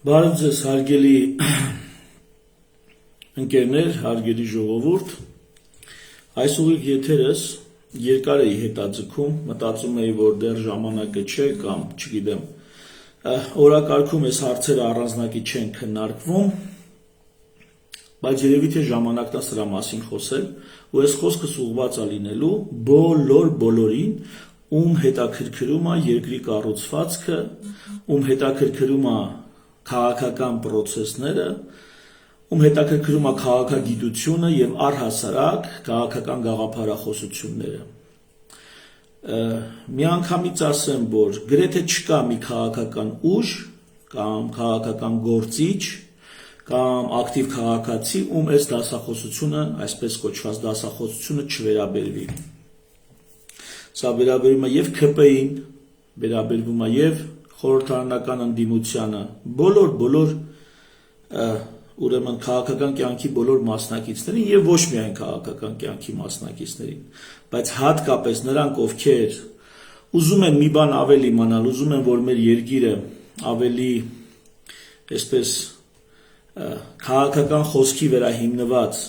Բարև ձեզ հարգելի ընկերներ, հարգելի ժողովուրդ, այս ուղիղ եթերս երկար էի հետաձգում, մտածում էի, որ դեռ ժամանակը չէ կամ չգիտեմ, օրակարգում այս հարցերը առանձնակի չեն քննարկվում, բայց երևի թե ժամանակն է սրա մասին խոսել, ու այս խոսքս ուղղված է լինելու բոլորին, ում հետաքրքրում է երկրի կառուցվածքը, ում հետաքրքրում է քաղաքական process-ները, ում հետաքրքրում է քաղաքագիտությունը եւ առհասարակ քաղաքական գաղափարախոսությունները։ Միանգամից ասեմ, որ գրեթե չկա մի քաղաքական ուժ կամ քաղաքական գործիչ կամ ակտիվ քաղաքացի, ում այս դասախոսությունը, այսպես կոչված դասախոսությունը չվերաբերվի։ Սա վերաբերում է եւ ՔՊ-ին, վերաբերվում է եւ խորհրդարանական ընդդիմությանը, բոլոր ուրեմն քաղաքական կյանքի բոլոր մասնակիցներին եւ ոչ միայն քաղաքական կյանքի մասնակիցներին, բայց հատկապես նրանք, ովքեր ուզում են մի բան ավելի իմանալ, ուզում են, որ մեր երկիրը ավելի այսպես քաղաքական խոսքի վրա հիմնված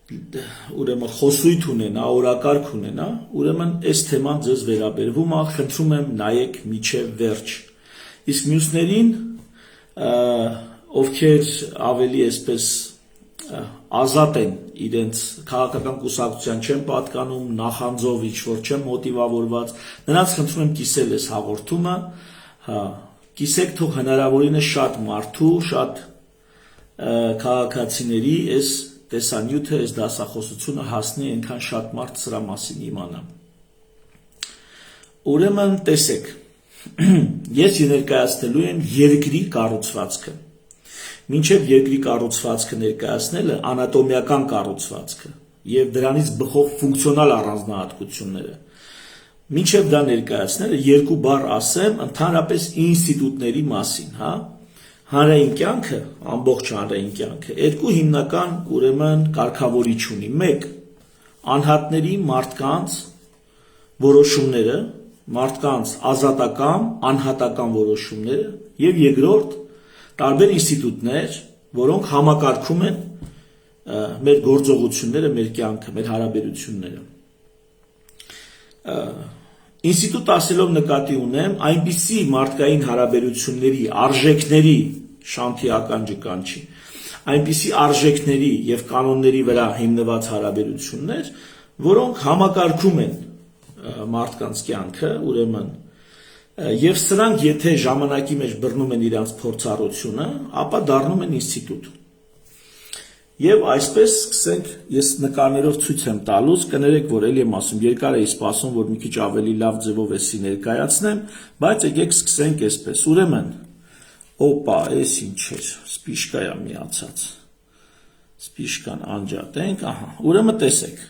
ուրեմն խոսույթ ունենա, օրակարգ ունենա, ուրեմն այս թեման ձեզ վերաբերվում է, խնդրում եմ նայեք միջև վերջ։ Իսկ մյուսներին, ովքեր ավելի այսպես ազատ են իրենց քաղաքական կուսակցության չեն պատկանում, նախանձով ինչ-որ չեն մոտիվավորված, նրանց խնդրում եմ կիսել այս հաղորդումը, կիսեք թող հնարավորինս շատ մարդու, շատ քաղաքացիների այս տեսանյութը, այս դասախոսությունը հասնի, այնքան շատ մարդ սրա մասին իմանա։ Ուրեմն տեսեք, ես ներկայացնելու եմ երկրի կառուցվածքը։ Մինչև երկրի կառուցվածքը ներկայացնելը անատոմիական կառուցվածքը եւ դրանից բխող ֆունկցիոնալ առանձնահատկությունները։ Մինչև դա ներկայացնելը երկու բառ ասեմ ընդհանրապես ինստիտուտների մասին, հա։ Հանրային կյանքը, ամբողջ հանրային կյանքը երկու հիմնական ուրեմն կարգավորիչ ունի։ Մեկ անհատների մարդկանց որոշումները, մարդկանց ազատական, անհատական որոշումները եւ երկրորդ տարբեր ինստիտուտներ, որոնք համակարգում են մեր գործողությունները, մեր կյանքը, մեր հարաբերությունները։ Ինստիտուտ ասելով նկատի ունեմ այնպիսի մարդկային հարաբերությունների, արժեքների, շանթի ականջը կանչի, այնպիսի արժեքների եւ կանոնների վրա հիմնված հարաբերություններ, որոնք համակարգում են մարդկանց կյանքը, ուրեմն եւ սրանք եթե ժամանակի մեջ բռնում են իրանց փորձառությունը, ապա դառնում են ինստիտուտ։ Եվ այսպես սկսենք, ես նկարներով ցույց եմ տալուց, կներեք, որ էլի եմ ասում, երկար էի սպասում, որ մի քիչ ավելի լավ ձևով էսի ներկայացնեմ, բայց եկեք սկսենք այսպես։ Ուրեմն, օպա, էս ինչ էր, սպիշկա է միացած։ Սպիշկան անջատենք, ահա, ուրեմն տեսեք։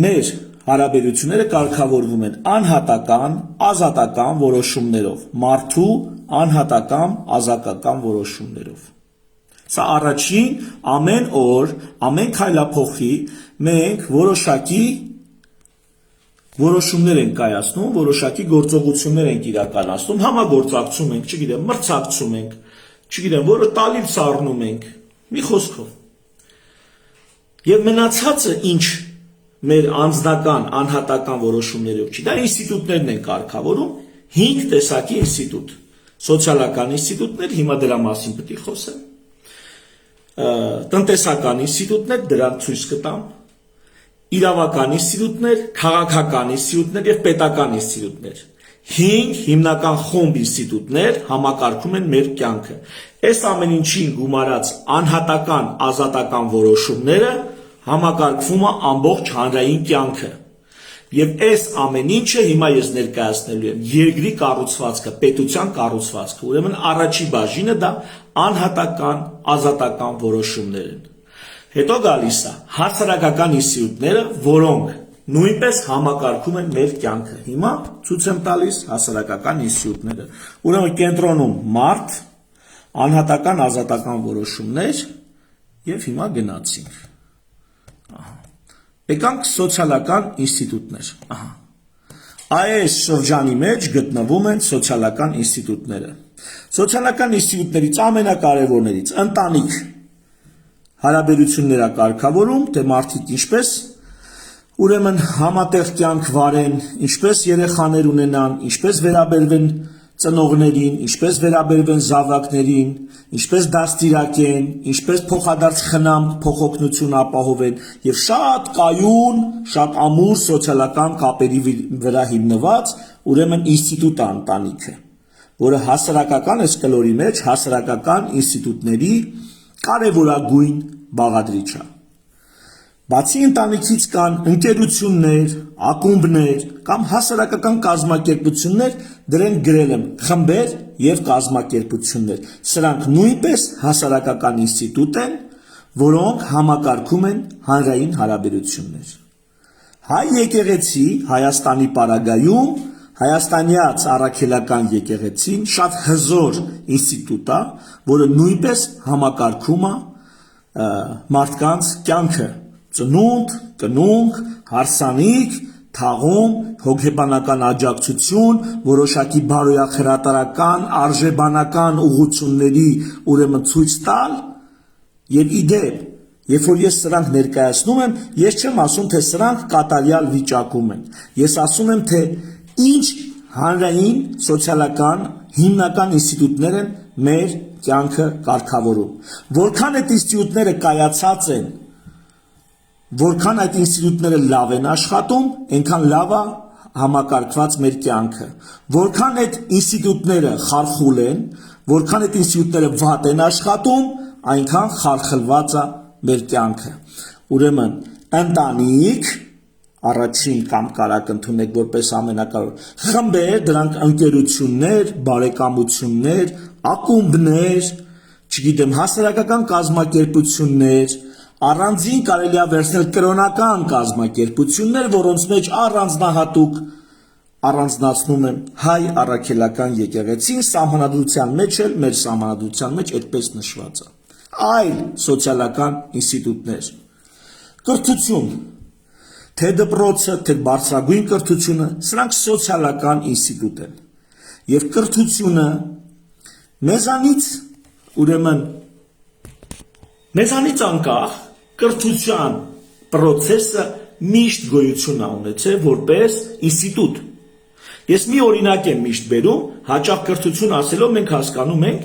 Մեր հարաբերությունները կարգավորվում են անհատական, ազատական որոշումներով, մարդու անհատական, ազատական որոշումներով։ Սա առաջին ամեն օր, ամեն քայլափոխի մենք որոշակի որոշումներ ենք կայացնում, որոշակի գործողություններ ենք իրականացնում, համագործակցում ենք, չգիտեմ, մրցակցում ենք, չգիտեմ, որը տալիք սառնում ենք, մի խոսքով։ Եվ մնացածը ինչ մեր անձնական, անհատական որոշումներով չի, դա ինստիտուտներն են կարգավորում, 5 տեսակի ինստիտուտ, սոցիալական ինստիտուտներ, հիմա դրա մասին պետք է խոսեմ, տնտեսական ինստիտուտներ, դրանք ցույց կտամ, իրավական ինստիտուտներ, քաղաքական ինստիտուտներ եւ պետական ինստիտուտներ։ 5 հիմնական խումբ ինստիտուտներ համակարգում են մեր կյանքը։ Այս ամեն ինչին գումարած անհատական, ազատական որոշումները համակարգվում է ամբողջ հանրային կյանքը։ Եվ այս ամեն ինչը հիմա ես ներկայացնելու եմ երկրի կառուցվածքը, պետության կառուցվածքը, ուրեմն առաջի բաժինը դա անհատական, ազատական որոշումներ են։ Հետո գալիս է հասարակական ինստիտուտները, որոնք նույնպես համակարգում են մեր կյանքը։ Հիմա ցույց եմ տալիս հասարակական ինստիտուտները։ Ուրեմն կենտրոնում մարդ, անհատական, ազատական որոշումներ եւ հիմա գնացինք։ Ահա։ Եկանք սոցիալական ինստիտուտներ, ահա։ Այս շրջանի մեջ գտնվում են սոցիալական ինստիտուտները։ Սոցիալական ինստիտուտներից ամենակարևորներից ընտանիք հարաբերությունները կարգավորում, թե մարդիկ ինչպես ուրեմն համատեղ կյանք վարեն, ինչպես երեխաներ ունենան, ինչպես վերաբերվեն ծնողներին, ինչպես վերաբերվեն զավակներին, ինչպես դաստիարակեն, ինչպես փոխադարձ խնամք, փոխօգնություն ապահովեն եւ շատ կայուն, շատ ամուր սոցիալական կապերի վրա հիմնված ուրեմն ինստիտուտ ընտանիքը, որը հասարակական էսկալորի մեջ հասարակական ինստիտուտների կարևորագույն բաղադրիչը։ Բացի ընտանիքից կան ընկերություններ, ակումբներ կամ հասարակական կազմակերպություններ, դրեն գրել եմ խմբեր եւ կազմակերպություններ։ Սրանք նույնպես հասարակական ինստիտուտ են, որոնք համակարգում են հանրային հարաբերություններ։ Հայ եկեղեցի Հայաստանի պարագայում Հայաստանյաց առաքելական եկեղեցին շատ հզոր ինստիտուտ է, որը նույնպես համակարգում է մարդկանց կյանքը, ծնունդ, կնունք, հարսանիք, թաղում, հոգեբանական աջակցություն, որոշակի բարոյախրատարական, արժեբանական ուղղությունների ուրեմն ցույց տալ եւ իդեպ, երբ որ ես սրանք ներկայացնում եմ, ես չեմ ասում, թե սրանք կատարյալ վիճակում են։ Ես ասում եմ, թե ինչ հանրային սոցիալական հիմնական ինստիտուտներ են մեր կյանքը կարգավորում։ Որքան այդ ինստիտուտները կայացած են, որքան այդ ինստիտուտները լավ են աշխատում, այնքան լավ է համակարգված մեր կյանքը։ Որքան այդ ինստիտուտները խարխուլ են, որքան այդ ինստիտուտները վատ են աշխատում, այնքան խարխլված է մեր կյանքը։ Ուրեմն ընտանիք առաջին կամ կարակ ընդունեք որպես ամենակարևոր խմբեր, դրանք ընկերություններ, բարեկամություններ, ակումբներ, չգիտեմ, հասարակական կազմակերպություններ, առանձին կարելի է վերցնել կրոնական կազմակերպություններ, որոնց մեջ առանձնահատուկ առանձնացնում եմ հայ առաքելական եկեղեցին, սահմանադրության մեջ էլ մեր սահմանադրության մեջ այդպես նշված է։ Այլ սոցիալական ինստիտուտներ, կրթություն, թե դպրոցը, թե բարձրագույն կրթությունը, սրանք սոցիալական ինստիտուտ են։ Եվ կրթությունը մեզանից անկախ կրթության պրոցեսը միշտ գոյություն է ունեցել որպես ինստիտուտ։ Ես մի օրինակ եմ միշտ բերում, հաճախ կրթություն ասելով մենք հասկանում ենք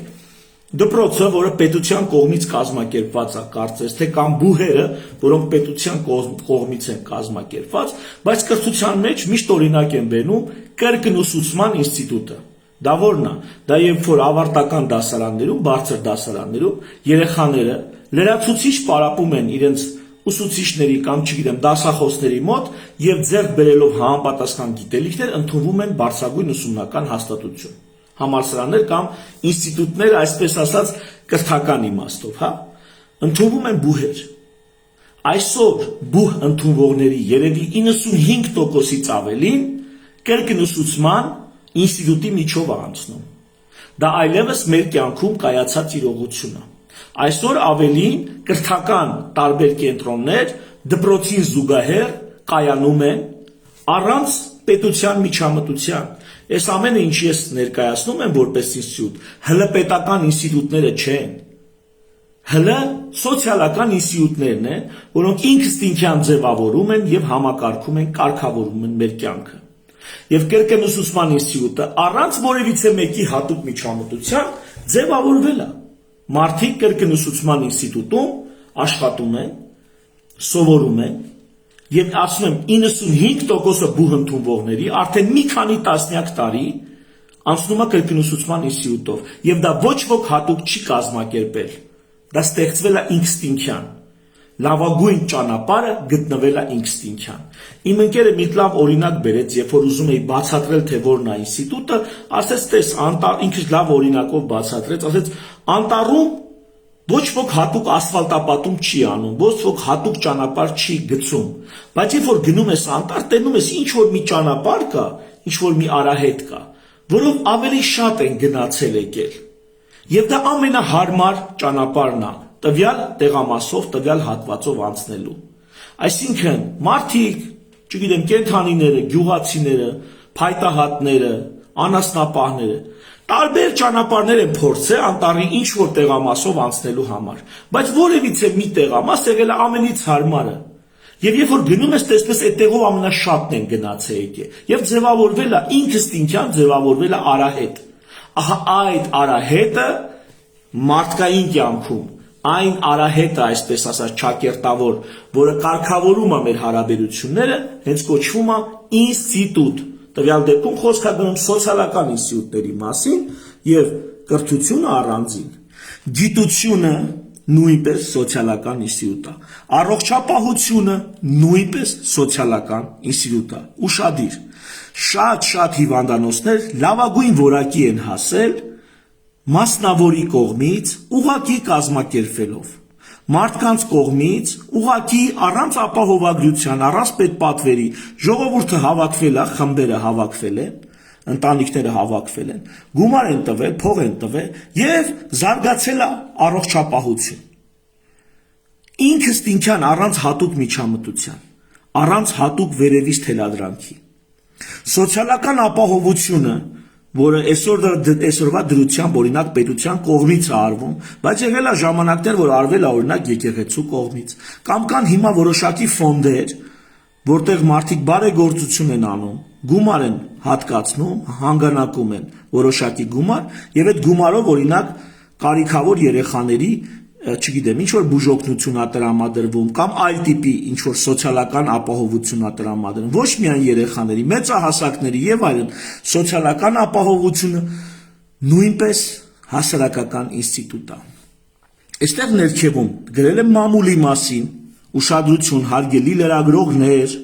դպրոցը, որը պետության կողմից կազմակերպված է, կարծես թե կամ բուհերը, որոնք պետության կողմից են կազմակերպված, բայց կրթության մեջ միշտ օրինակ եմ բերում կրկնուսուցման ինստիտուտը։ Դա որն է։ Դա երբ որ ավարտական դասարաններում, բարձր դասարաններում երեխաները լրացուցիչ պարապում են իրենց ուսուցիչների կամ չգիտեմ դասախոսների մոտ եւ ձեռք բերելով համապատասխան գիտելիքներ ընդունվում են բարձրագույն ուսումնական հաստատություն, համալսարաններ կամ ինստիտուտներ, այսպես ասած կրթական իմաստով, հա, ընդունվում են բուհեր։ Այսօր բուհ ընդունվողների երևի 95%-ից ավելին կրկնուսուցման ինստիտուտի միջով է անցնում։ Դա այլևս մեր կյանքում կայացած իրողություն է։ Այսօր ավելին կրթական տարբեր կենտրոններ դպրոցին զուգահեռ կայանում են առանց պետության միջամտության։ Այս ամենը ինչ ես ներկայացնում եմ որպես ինստիտուտ, հլը պետական ինստիտուտները չեն։ Հլը սոցիալական ինստիտուտներն են, որոնք ինքնըստինքյան ձևավորում են եւ համակարգում են, կարգավորում են մեր կյանքը։ Եվ կրկնուսուցման ինստիտուտը առանց որևիցե մեկի հատուկ միջամտության ձևավորվել է։ Մարդիկ կրկնուսուցման ինստիտուտում աշխատում են, սովորում են, եւ ասում եմ 95%-ը բուհ ընդունվողների արդեն մի քանի տասնյակ տարի անցնում է կրկնուսուցման ինստիտուտով, եւ դա ոչ ոք հատուկ չի կազմակերպել։ Դա ստեղծվել է ինքնստինքյան։ Լավագույն ճանապարհը գտնվել է ինքնստինքյան։ Իմ ընկերը մի լավ օրինակ բերեց, երբ որ ուզում էի բացատրել, թե որն է ինստիտուտը, ասեց, տես, ինքը լավ օրինակով բացատրեց, ասեց, անտառում ոչ ոք հատուկ ասֆալտապատում չի անում, ոչ ոք հատուկ ճանապարհ չի գցում, բայց երբ որ գնում ես անտառ, տենում ես ինչ որ մի ճանապարհ կա, ինչ որ մի արահետ կա, որով ավելի շատ են գնացել եկել։ Եվ դա ամենահարմար ճանապարհն է տվյալ տեղամասով, տվյալ հատվածով անցնելու։ Այսինքն մարդիկ, չգիտեմ, կենդանիները, գյուղացիները, փայտահատները, անասնապահները տարբեր ճանապարհներ են փորձել անտառի ինչ որ տեղամասով անցնելու համար, բայց որևիցե մի տեղամաս եղել է ամենից հարմարը։ Եվ երբ որ գնում ես, տեսնես այդ տեղով ամենաշատն են գնացել եկել, եւ ձևավորվել է ինքստինքյան ձևավորվել է արահետ։ Ահա այդ արահետը մարդկային կյանքում այն արահետը, այսպես ասած, ճակերտավոր, որը կարգավորում է մեր հարաբերությունները, հենց կոչվում է ինստիտուտ։ Տվյալ դեպքում խոսք է գնում սոցիալական ինստիտուտների մասին եւ կրթությունը առանձին։ Գիտությունը նույնպես սոցիալական ինստիտուտ է։ Առողջապահությունը նույնպես սոցիալական ինստիտուտ է։ Ուշադիր։ Շատ հիվանդանոցներ լավագույն որակի են հասել մասնավորի կողմից ուղղակի կազմակերպվելով, մարդկանց կողմից ուղղակի առանց ապահովագրության, առանց պետպատվերի ժողովուրդը հավաքվել է, խմբերը հավաքվել են, ընտանիքները հավաքվել են, գումար են տվել, փող են տվել եւ զարգացել է առողջապահություն։ Ինքստինքյան առանց հատուկ միջամտության, առանց հատուկ վերևից թելադրանքի։ Սոցիալական ապահովությունը, որը այսօրվա դրությամբ օրինակ պետության կողմից է արվում, բայց եղել է ժամանակներ, որ արվել է օրինակ եկեղեցու կողմից, կամ կան հիմա որոշակի ֆոնդեր, որտեղ մարդիկ բարեգործություն են անում, գումար են հատկացնում, հանգանակում են որոշակի գումար, եւ այդ գումարով օրինակ կարիքավոր երեխաների, չգիտեմ, ինչ որ բուժօգնություն է տրամադրվում կամ այլ տիպի ինչ որ սոցիալական ապահովություն է տրամադրվում, ոչ միայն երեխաների, մեծահասակների եւ այլն, սոցիալական ապահովությունը նույնպես հասարակական ինստիտուտ է։ Այստեղ ներքևում գրել եմ մամուլի մասին, ուշադրություն, հարգելի լրագրողներ,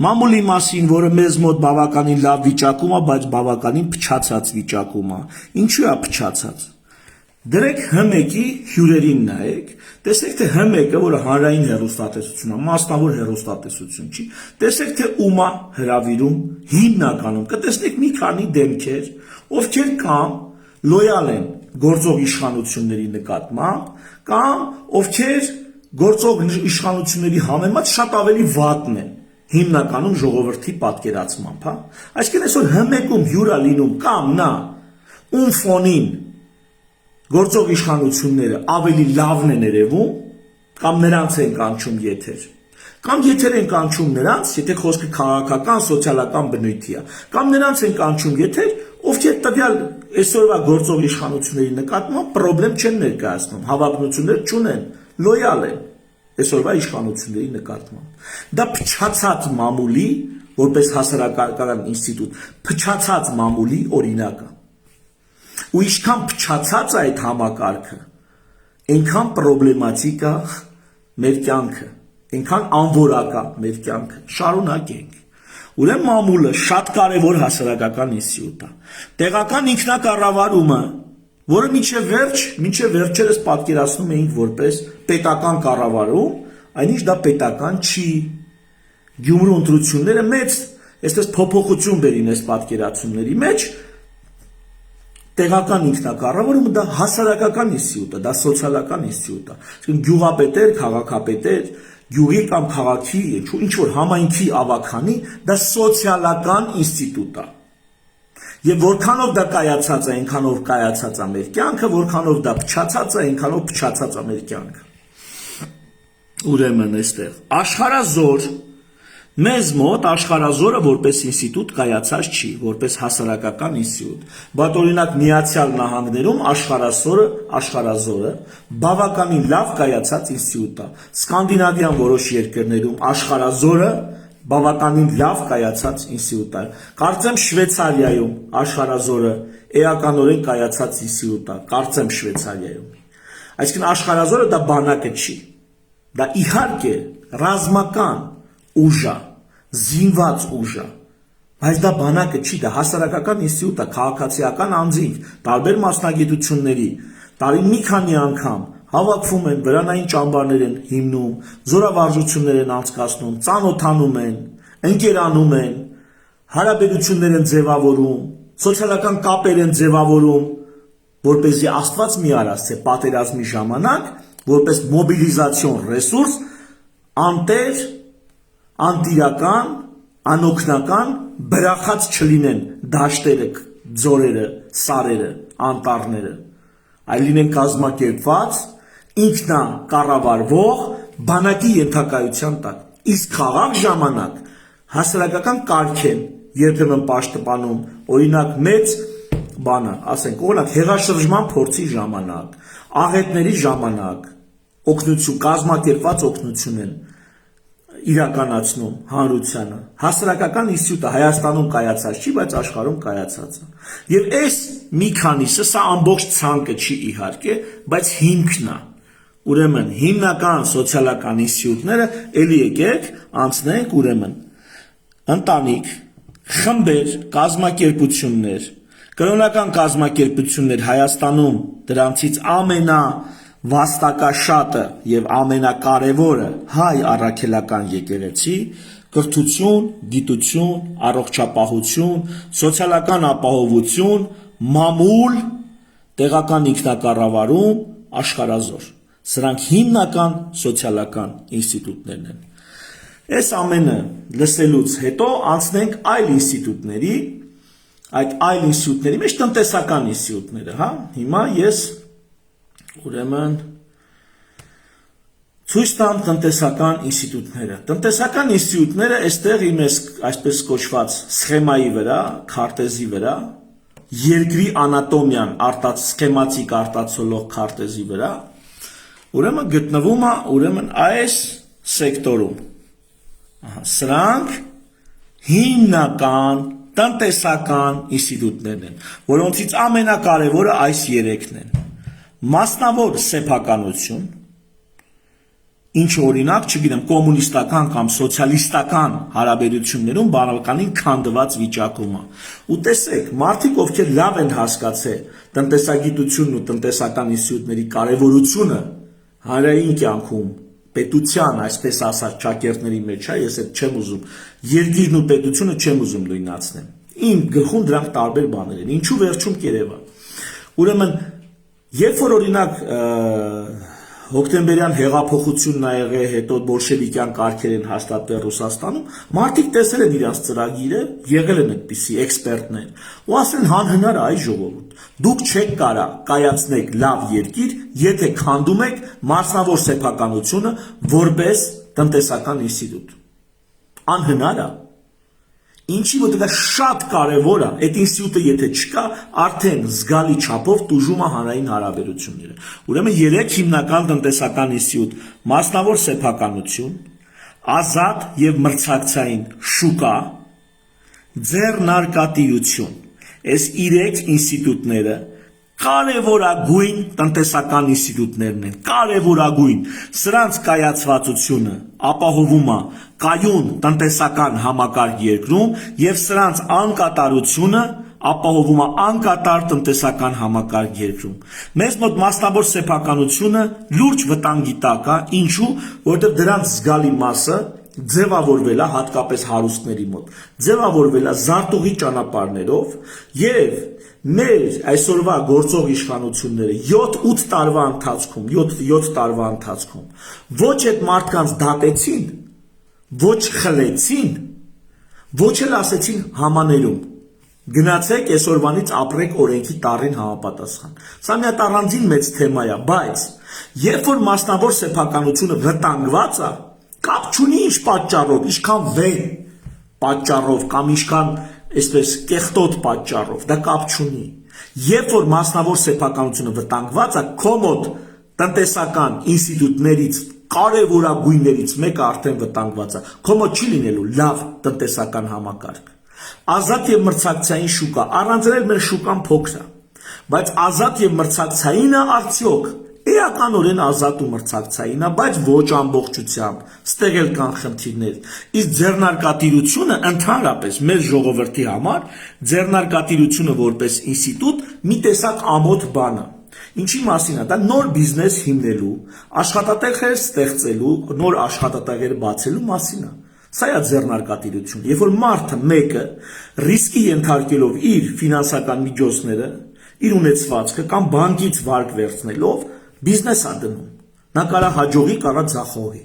մամուլի մասին, որը մեզ մոտ բավականին լավ վիճակում է, բայց բավականին փչացած վիճակում է։ Ինչու է փչացած։ Դրեք H1-ի հյուրերին նայեք, տեսեք թե H1-ը, որը հանրային հեռուստատեսություն է, մասնավոր հեռուստատեսություն չի, տեսեք թե ում է հրավիրում հիմնականում, կտեսնեք մի քանի դեմքեր, ովքեր կամ լոյալ են գործող իշխանությունների նկատմամբ, կամ ովքեր գործող իշխանությունների համեմատ շատ ավելի վատն են, հիմնականում ժողովրդի պատկերացմամբ, հա։ Այսինքն այսօր H1-ում հյուր է լինում կամ նա, ում ֆոնին գործող իշխանությունները ավելի լավն են երևում, կամ նրանց են կանչում եթեր, կամ եթեր են կանչում նրանց, եթե խոսքը քաղաքական, սոցիալական բնույթի է, կամ նրանց են կանչում եթեր, ովքեր տվյալ այսօրվա գործող իշխանությունների նկատմամբ պրոբլեմ չեն ներկայացնում, հավակնություններ չունեն, լոյալ են այսօրվա իշխանությունների նկատմամբ։ Դա փչացած մամուլի, որպես հասարակական ինստիտուտ, փչացած մամուլի օրինակը։ Ու ինչքան փչացած է այդ համակարգը, այնքան պրոբլեմատիկ է մեր կյանքը, այնքան անորակ է մեր կյանքը։ Շարունակենք։ Ուրեմն մամուլը շատ կարևոր հասարակական ինստիտուտ է։ Տեղական ինքնակառավարումը, որը մինչև վերջերս պատկերացնում էինք որպես պետական կառավարում, այնինչ դա պետական չի։ Գյումրու ընտրությունները մեծ, այսպես փոփոխություն բերին այս պատկերացումների մեջ, տեղական ինքնակառավարումը դա հասարակական ինստիտուտ է, դա սոցիալական ինստիտուտ է։ Այսինքն գյուղապետեր, քաղաքապետեր, գյուղի կամ քաղաքի, ինչ որ համայնքի ավագանի, դա սոցիալական ինստիտուտ է։ Եվ որքանով դա կայացած է, այնքանով կայացած է մեր կյանքը, որքանով դա փչացած է, այնքանով փչացած է մեր կյանքը։ Ուրեմն այստեղ աշխարհազոր մեզ մոտ աշխարհազորը որպես ինստիտուտ կայացած չի, որպես հասարակական ինստիտուտ, բայց օրինակ Միացյալ Նահանգներում աշխարհազորը բավականին լավ կայացած ինստիտուտ է։ Սկանդինավյան որոշ երկրներում աշխարհազորը բավականին լավ կայացած ինստիտուտ է։ Կարծեմ Շվեյցարիայում աշխարհազորը էականորեն կայացած ինստիտուտ է, կարծեմ Շվեյցարիայում։ Այսինքն աշխարհազորը դա բանակը չի։ Դա իհարկե ռազմական ուժ է, զինված ուժ է, բայց դա բանակը չի, դա հասարակական ինստիտուտ է, քաղաքացիական անձինք, տարբեր մասնագիտությունների, տարին մի քանի անգամ հավաքվում են, վրանային ճամբարներ են հիմնում, զորավարժություններ են անցկացնում, ծանոթանում են, ընկերանում են, հարաբերություններ են ձևավորում, սոցիալական կապեր են ձևավորում, որպեսզի Աստված մի արած, պատերազմի ժամանակ, որպես մոբիլիզացիոն ռեսուրս, անտեր, անտիրական անօգնական բրախած չլինեն դաշտերը, ձորերը, սարերը, անտառները, այլ լինեն կազմակերպված, ինքնակառավարվող բանակի ենթակայության տակ։ Իսկ խաղաղ ժամանակ հասարակական կարգ են երբեմն պաշտպանում, օրինակ մեծ բանը, ասենք, օրինակ հեղաշրջման փորձի ժամանակ, աղետների ժամանակ օգնություն, կազմակերպված օգնություն են իրականացնում հանրությանը։ Հասարակական ինստիտուտը Հայաստանում կայացած չի, բայց աշխարհում կայացած է։ Եվ այս մի քանիսը, սա ամբողջ ցանկը չի իհարկե, բայց հիմքն է։ Ուրեմն հիմնական սոցիալական ինստիտուտները էլի եկեք անցնենք ուրեմն ընտանիք, խմբեր, կազմակերպություններ, կրոնական կազմակերպություններ Հայաստանում դրանցից ամենավաստակաշատը եւ ամենակարևորը հայ առաքելական եկեղեցի, կրթություն, գիտություն, առողջապահություն, սոցիալական ապահովություն, մամուլ, տեղական ինքնակառավարում, աշխարհազոր։ Սրանք հիմնական սոցիալական ինստիտուտներն են։ Այս ամենը լսելուց հետո անցնենք այլ ինստիտուտների, այդ այլ ինստիտուտների մեջ տնտեսական ինստիտուտները, հա։ Հիմա ես ուրեմն ցույց տամ տնտեսական ինստիտուտները։ Տնտեսական ինստիտուտները այստեղ իմ այսպես կոչված սխեմայի վրա, քարտեզի վրա, երկրի անատոմիան սխեմատիկ արտացոլող քարտեզի վրա, ուրեմն գտնվում է ուրեմն այս սեկտորում։ Սրանք հիմնական տնտեսական ինստիտուտներն են, որոնցից ամենակարևորը այս երեքն են։ Մասնավոր սեփականություն, ինչը օրինակ, չգիտեմ, կոմունիստական կամ սոցիալիստական հարաբերություններում բավականին քանդված վիճակում է։ Ու տեսեք, մարդիկ, ովքեր լավ են հասկացել տնտեսագիտությունն ու տնտեսական ինստիտուտների կարևորությունը հանրային կյանքում, պետության, այսպես ասած, ճակերտների մեջ, ես այդ չեմ ուզում, երկիրն ու պետությունը չեմ ուզում նույնացնեմ։ Իմ գլխում դրանք տարբեր բաներ են, ինչու վերջում կերևա։ Ուրեմն, երբ որ օրինակ հոկտեմբերյան հեղափոխությունն ա եղել, հետո բոլշևիկյան կարգեր են հաստատվել Ռուսաստանում, մարդիկ տեսել են իրենց ծրագիրը, եղել են այդպիսի էքսպերտներ, ու ասել են հանհնար է այ ժողովուրդ, դուք չեք կարա կայացնեք լավ երկիր, եթե քանդում եք մասնավոր սեփականությունը որպես տնտեսական ինստիտուտ։ Անհնար է։ Ինչի որ դա շատ կարևոր է, այդ ինստիտուտը եթե չկա, արդեն զգալի չափով տուժում է հանրային հարաբերությունները։ Ուրեմն երեք հիմնական տնտեսական ինստիտուտ՝ մասնավոր սեփականություն, ազատ եւ մրցակցային շուկա, ձեռնարկատիրություն։ Այս 3 ինստիտուտները կարևորագույն տնտեսական ինստիտուտներն են, կարևորագույն։ Սրանց կայացվածությունը ապահովում է կայուն տնտեսական համակարգ երկրում եւ սրանց անկատարությունը ապահովում է անկատար տնտեսական համակարգ երկրում։ Մեզ մոտ մասնավոր սեփականությունը լուրջ վտանգի տակ է, ինչու, որովհետեւ դրանց զգալի մասը ձևավորվել է հատկապես հարուստների մոտ, ձևավորվել է զարտուղի ճանապարհներով եւ մեր այսօրվա գործող իշխանությունները 7-8 տարվա ընթացքում, 7 տարվա ընթացքում ոչ այդ մարդկանց դատեցին, ոչ խլեցին, ոչ էլ ասեցին համաներում։ Գնացեք այսօրվանից ապրեք օրենքի տառին համապատասխան։ Սա մի հատ առանձին մեծ թեմա է, բայց երբ որ մասնավոր սեփականությունը վտանգված է, կապ չունի ինչ պատճառով, ինչքան վեն պատճառով կամ ինչքան այսպես կեղտոտ պատճառով, դա կապ չունի։ Երբ որ մասնավոր սեփականությունը վտանգված է, կոմոդ տնտեսական ինստիտուտներից կարևորագույններից մեկը արդեն վտանգված է, կոմոդ չի լինելու լավ տնտեսական համակարգ։ Ազատ եւ մրցակցային շուկա, առանձնել մեր շուկան փոքր է, բայց ազատ եւ մրցակցայինը արդյոք էականորեն ազատ ու մրցակցային է, բայց ոչ ամբողջությամբ, ստեղ էլ կան խնդիրներ։ Իսկ ձեռնարկատիրությունը ընդհանրապես մեր ժողովրդի համար ձեռնարկատիրությունը որպես ինստիտուտ մի տեսակ ամոթ բան է։ Ինչի մասին է դա նոր բիզնես հիմնելու, աշխատատեղեր ստեղծելու, նոր աշխատատեղեր բացելու մասին է։ Սա է ձեռնարկատիրություն։ Երբ որ մարդը մեկը ռիսկի ենթարկելով իր ֆինանսական միջոցները, իր ունեցվածքը կամ բանկից վարկ վերցնելով բիզնես է դնում։ Նա կարա հաջողի, կարա ձախողի։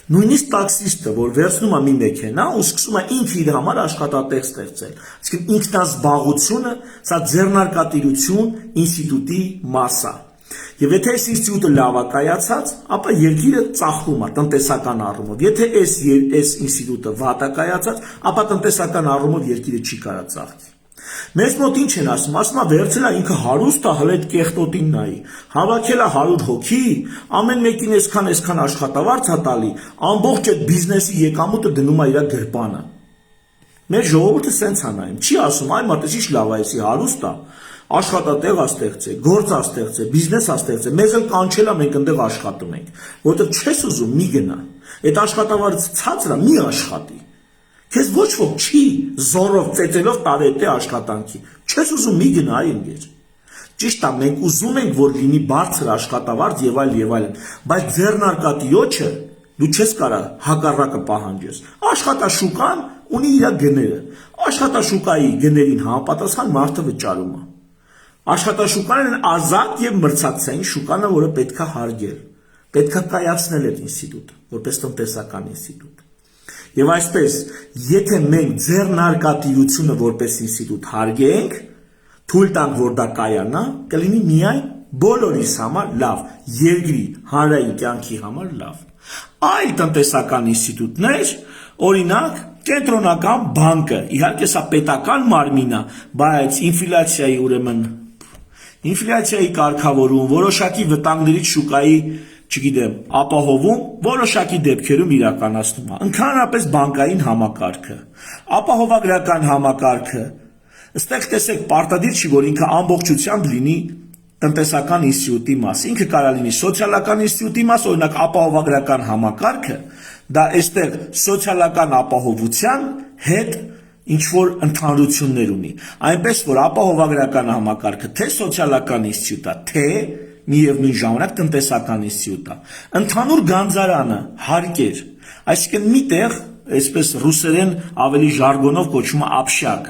Նույնիսկ տաքսիստը, որ վերցնում է մի մեքենա ու սկսում է ինքը իր համար աշխատատեղ ստեղծել, այսինքն ինքնազբաղությունը, սա ձեռնարկատիրություն ինստիտուտի մաս է։ Եվ եթե այս ինստիտուտը լավ է կայացած, ապա երկիրը ծաղկում է տնտեսական առումով։ Եթե այս ինստիտուտը վատ է կայացած, ապա տնտեսական առումով երկիրը չի կարող ծաղկի։ Մեզ մոտ ինչ են ասում, ասում է վերցել է ինքը հարուստ է, հələ այդ կեղտոտին նայի, հավաքել է 100 հոգի, ամեն մեկին այսքան աշխատավարձ է տալի, ամբողջ այդ բիզնեսի եկամուտը դնում է իր գրպանը։ Մեր ժողովուրդը սենց է նայում, չի ասում, այ մատես ինչ լավ է, էսի հարուստ է, աշխատատեղ է ստեղծել, գործ է ստեղծել, բիզնես է ստեղծել, մեզ էլ կանչել է, մենք այնտեղ աշխատում ենք, որտեղ չես ուզում մի գնա, այդ աշխատավարձը ցածր է, մի աշխատի։ Քեզ ոչ ոք չի զորով ծեծելով տարի այդ աշխատանքի, չես ուզում մի գնա ընկեր։ Ճիշտ է, մենք ուզում ենք, որ լինի բարձր աշխատավարձ եւ այլն, բայց ձեռնարկատիրոջը դու չես կարող հակառակը պահանջես։ Աշխատաշուկան ունի իր գները, աշխատաշուկայի գներին համապատասխան մարդը վճարում է։ Աշխատաշուկան ազատ եւ մրցակցային շուկան է, որը պետքա հարգել, պետքա կայացնել այդ ինստիտուտը, որպես տնտեսական ինստիտուտ։ Եվ այսպես, եթե մենք ձեռնարկատիրությունը որպես ինստիտուտ հարգենք, թույլ տանք, որ դա կայանա, կլինի միայն բոլորիս համար լավ, երկրի հանրային կյանքի համար լավ։ Այլ տնտեսական ինստիտուտներ, օրինակ, կենտրոնական բանկը, իհարկե սա պետական մարմին է, բայց ինֆլյացիայի կարգավորում, որոշակի վտանգներից շուկայի, չգիտեմ, ապահովում, որոշակի դեպքերում իրականացնում է։ Ընդհանրապես բանկային համակարգը, ապահովագրական համակարգը, այստեղ տեսեք պարտադիր չի, որ ինքը ամբողջությամբ լինի տնտեսական ինստիտուտի մաս, ինքը կարող լինի սոցիալական ինստիտուտի մաս, օրինակ ապահովագրական համակարգը, դա այստեղ սոցիալական ապահովության հետ ինչ որ ընդհանրություններ ունի, այնպես որ ապահովագրական համակարգը թե սոցիալական ինստիտուտ է, թե միևնույն ժամանակ տնտեսական ինստիտուտ է։ Ընդհանուր գանձարանը հարկեր, այսինքն միտեղ, այսպես ռուսերեն ավելի ժարգոնով կոչվում է общак,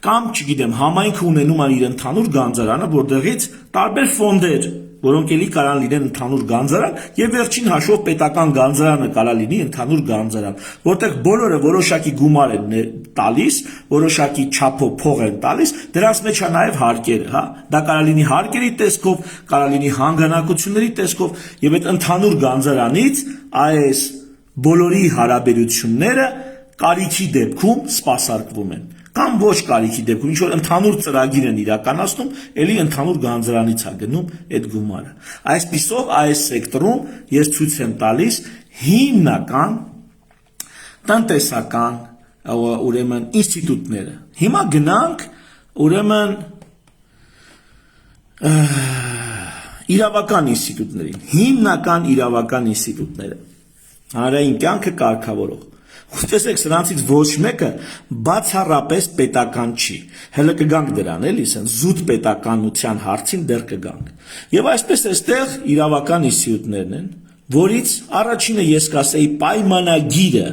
կամ, չգիտեմ, համայնքը ունենում է իր ընդհանուր գանձարանը, որտեղից տարբեր ֆոնդեր, որոնք էլի կարող լինեն ընդհանուր գանձարան, եւ վերջին հաշվով պետական գանձարանը կարող լինի ընդհանուր գանձարան, որտեղ բոլորը որոշակի գումար են տալիս, որոշակի չափով փող են տալիս, դրանց մեջ է նաեւ հարկերը, հա, դա կարող լինի հարկերի տեսքով, կարող լինի հանգանակությունների տեսքով, եւ այդ ընդհանուր գանձարանից այս բոլորի հարաբերությունները կարիքի դեպքում սպասարկվում են, կամ ոչ կարիքի դեպքում, ինչ որ ընդհանուր ծրագիր են իրականացնում, էլի ընդհանուր գանձարանից է գնում այդ գումարը։ Այսպիսով այս սեկտորում ես ցույց եմ տալիս հիմնական տնտեսական ուրեմն ինստիտուտները։ Հիմա գնանք ուրեմն իրավական ինստիտուտներին, հիմնական իրավական ինստիտուտները, հանրային կյանքը կարգավորող։ Տեսեք, սրանցից ոչ մեկը բացառապես պետական չի։ Հələ կգանք դրան, էլի, ասեն զուտ պետականության հարցին դեռ կգանք։ Եվ այսպես այստեղ իրավական ինստիտուտներն են, որից առաջինը ես կասեի պայմանագիրը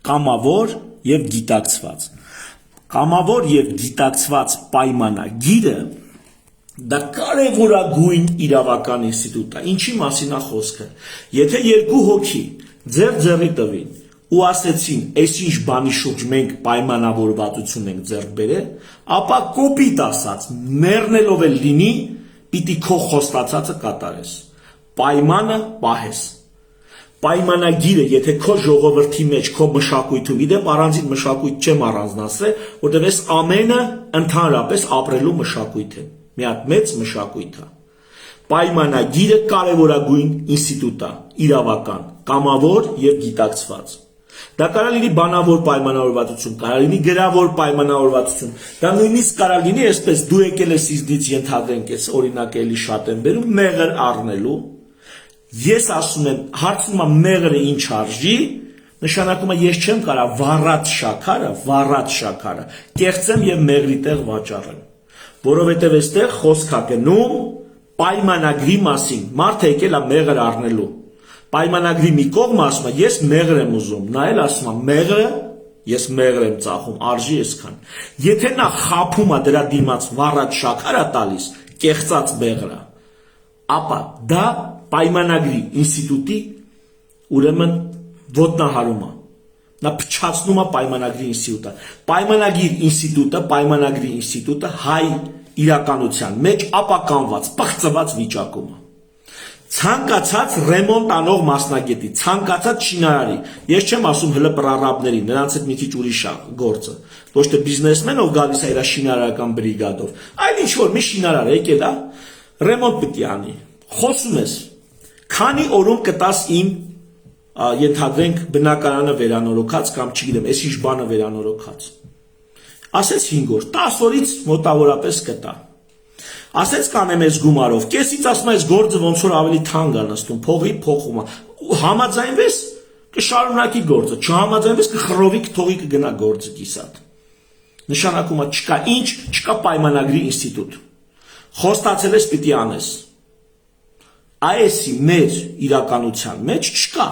կամավոր եւ գիտակցված։ Կամավոր եւ գիտակցված պայմանագիրը դա կարևորագույն իրավական ինստիտուտ է։ Ինչի մասին է խոսքը։ Եթե երկու հոգի ձեռի տվին ու ասեցին, այսինչ բանի շուրջ մենք պայմանավորվածություն ենք ձեռք բերել, ապա կոպիտ ասած, մեռնելով էլ լինի, պիտի քո խոստացածը կատարես։ Պայմանը պահես։ Պայմանագիրը, եթե քո ժողովրդի մեջ, քո մշակույթում, իդեպ առանձին մշակույթ չեմ առանձնացրել, որտեղ այս ամենը ընդհանրապես ապրելու մշակույթ է, մի հատ մեծ մշակույթ է։ Պայմանագիրը կարևորագույն ինստիտուտ է, իրավական, կամավոր եւ գիտակցված։ Դա կարող լինի բանավոր պայմանավորվածություն, կարող լինի գրավոր պայմանավորվածություն, դա նույնիսկ կարող լինի այսպես դու եկել ես ինձնից ենթադրենք այս օրինակ էլի շատ եմ բերում մեղր առնելու, ես ասում եմ հարցնում եմ մեղրը ինչ արժի, նշանակում է ես չեմ կարող վառած շաքարը կեղծեմ եւ մեղրի տեղ վաճառեմ, որովհետեւ այստեղ խոսք է գնում պայմանագրի մասին, մարդը եկել է մեղր առնելու, պայմանագրի մի կողմը ասում է ես մեղր եմ ուզում, նա էլ ասում է մեղրը ես մեղր եմ ծախում, արժի այսքան։ Եթե նա խափում է դրա դիմաց վառած շաքար է տալիս, կեղծած մեղրը, ապա դա պայմանագրի ինստիտուտի ուրեմն ոտնահարումը, նա փչացնում է պայմանագրի ինստիտուտը, պայմանագրի ինստիտուտը հայ իրականության մեջ ապականված, պղծված վիճակում է։ Ցանկացած ռեմոնտ անող մասնագետի, ցանկացած շինարարի, ես չեմ ասում հլը պրարաբների, նրանց հետ մի քիչ ուրիշ է գործը, ոչ թե բիզնեսմեն, ով գալիս է իր շինարարական բրիգադով, այլ ինչ որ մի շինարար եկել է, ռեմոնտ պիտի անի, խոսում ես, քանի օրում կտաս իմ ենթադրենք բնակարանը վերանորոգած կամ չգիտեմ, այս ինչ բանը վերանորոգած։ Ասես 5 օր, 10 օրից մոտավորապես կտա։ Ասեց կանեմ այս գումարով, կեսից ասում այս գործը ոնց որ ավելի թանկ է նստում, փողի փոխում է։ Համաձայնվես կշարունակի գործը, չհամաձայնվես կխռովի կթողի կգնա գործը կիսատ։ Նշանակում է չկա ինչ, չկա պայմանագրի ինստիտուտ։ Խոստացել ես պիտի անես։ Այսի մեր իրականության մեջ չկա։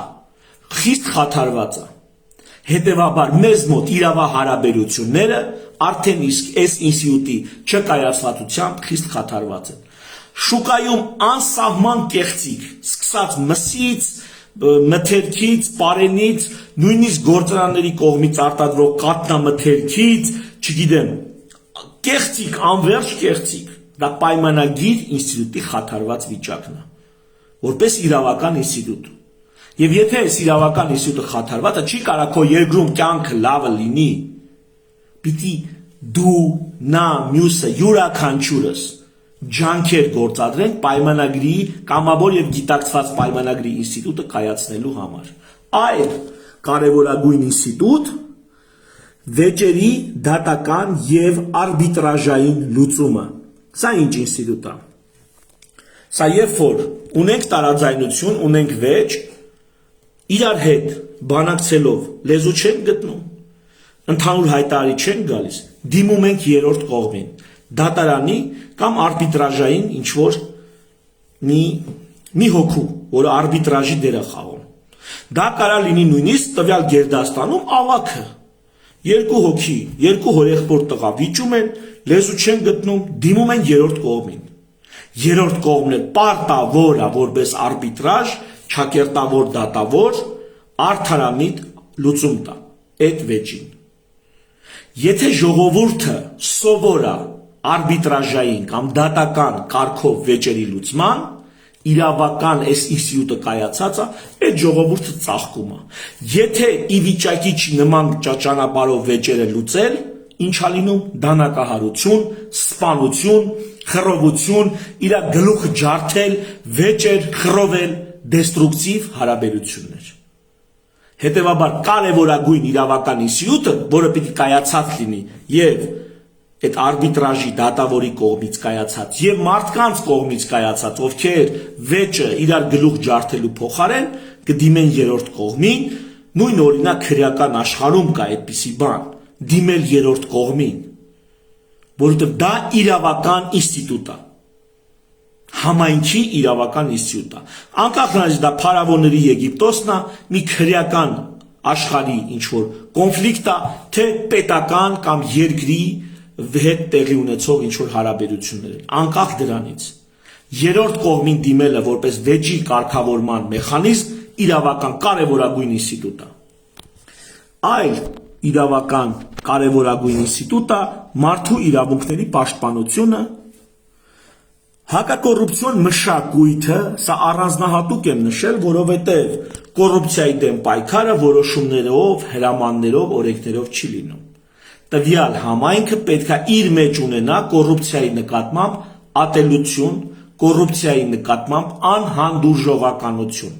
Խիստ խաթարված է։ Հետևաբար մեզ մոտ իրավահարաբերությունները արդեն իսկ այս ինստիտուտի չկայացվածությամբ խիստ խաթարված են։ Շուկայում անսահման կեղծիք, սկսած մսից, մթերքից, պարենից, նույնիսկ գործարանների կողմից արտադրող կատնամթերքից, չգիտեմ, կեղծիք, անverջ կեղծիք, դա պայմանագիր ինստիտուտի խաթարված վիճակն է, որպես իրավական ինստիտուտ։ Եվ եթե այս իրավական ինստիտուտը խաթարված է, չի կարող քո երկրում կյանքը լավը լինի, պիտի դու, նա, մյուսը, յուրաքանչյուրս ջանքեր գործադրենք պայմանագրի, կամավոր եւ գիտակցված պայմանագրի ինստիտուտը կայացնելու համար։ Այլ կարևորագույն ինստիտուտ վեճերի դատական եւ արբիտրաժային լուծումը։ Սա ինչ ինստիտուտ է։ Սա երբ որ ունենք տարաձայնություն, ունենք վեճ, իրար հետ բանակցելով լեզու չենք գտնում, ընդհանուր հայտարարի չենք գալիս, դիմում ենք երրորդ կողմին, դատարանի կամ արբիտրաժային ինչ որ մի հոգու, որը արբիտրաժի դեր է խաղում։ Դա կարող լինի նույնիսկ տվյալ գերդաստանում ավագը, երկու հոգի, երկու հորեղբոր տղա վիճում են, լեզու չեն գտնում, դիմում են երրորդ կողմին։ Երրորդ կողմն էլ պարտավոր է որպես արբիտրաժ, չակերտավոր դատավոր, արդարամիտ լուծում տա այդ վեճին։ Եթե ժողովուրդը սովոր է արբիտրաժային կամ դատական կարգով վեճերի լուծման, իրավական այս ինստիտուտը կայացած է, այդ ժողովուրդը ծաղկում է։ Եթե ի վիճակի չի նման ճանապարհով վեճերը լուծել, ինչ է լինում դանակահարություն, սպանություն, խռովություն, իր գլուխը ջարդել, վեճեր խռովել, դեստրուկտիվ հարաբերություններ։ Հետևաբար կարևորագույն իրավական ինստիտուտը, որը պիտի կայացած լինի եւ այդ արբիտրաժի դատավորի կողմից կայացած եւ մարդկանց կողմից կայացած, ովքեր վեճը իրար գլուխ ջարդելու փոխարեն կդիմեն երրորդ կողմին, նույն օրինակ քրեական աշխարհում կա այդպիսի բան, դիմել երրորդ կողմին, որովհետեւ դա իրավական ինստիտուտ է, համայնքի իրավական ինստիտուտ է, անկախ նրանից դա փարավոնների Եգիպտոսն է, մի քրեական աշխարհի ինչ որ կոնֆլիկտ է, թե պետական կամ երկրի հետ տեղի ունեցող ինչ որ հարաբերություններ են, անկախ դրանից երրորդ կողմին դիմելը որպես վեճի կարգավորման մեխանիզմ իրավական կարևորագույն ինստիտուտ է։ Այլ իրավական կարևորագույն ինստիտուտ է մարդու իրավունքների պաշտպանությունը, հակակոռուպցիոն մշակույթը, սա առանձնահատուկ եմ նշել, որովհետև կոռուպցիայի դեմ պայքարը որոշումներով, հրամաններով, օրենքներով չի լինում։ Տվյալ համայնքը պետք է իր մեջ ունենա կոռուպցիայի նկատմամբ ատելություն, կոռուպցիայի նկատմամբ անհանդուրժողականություն։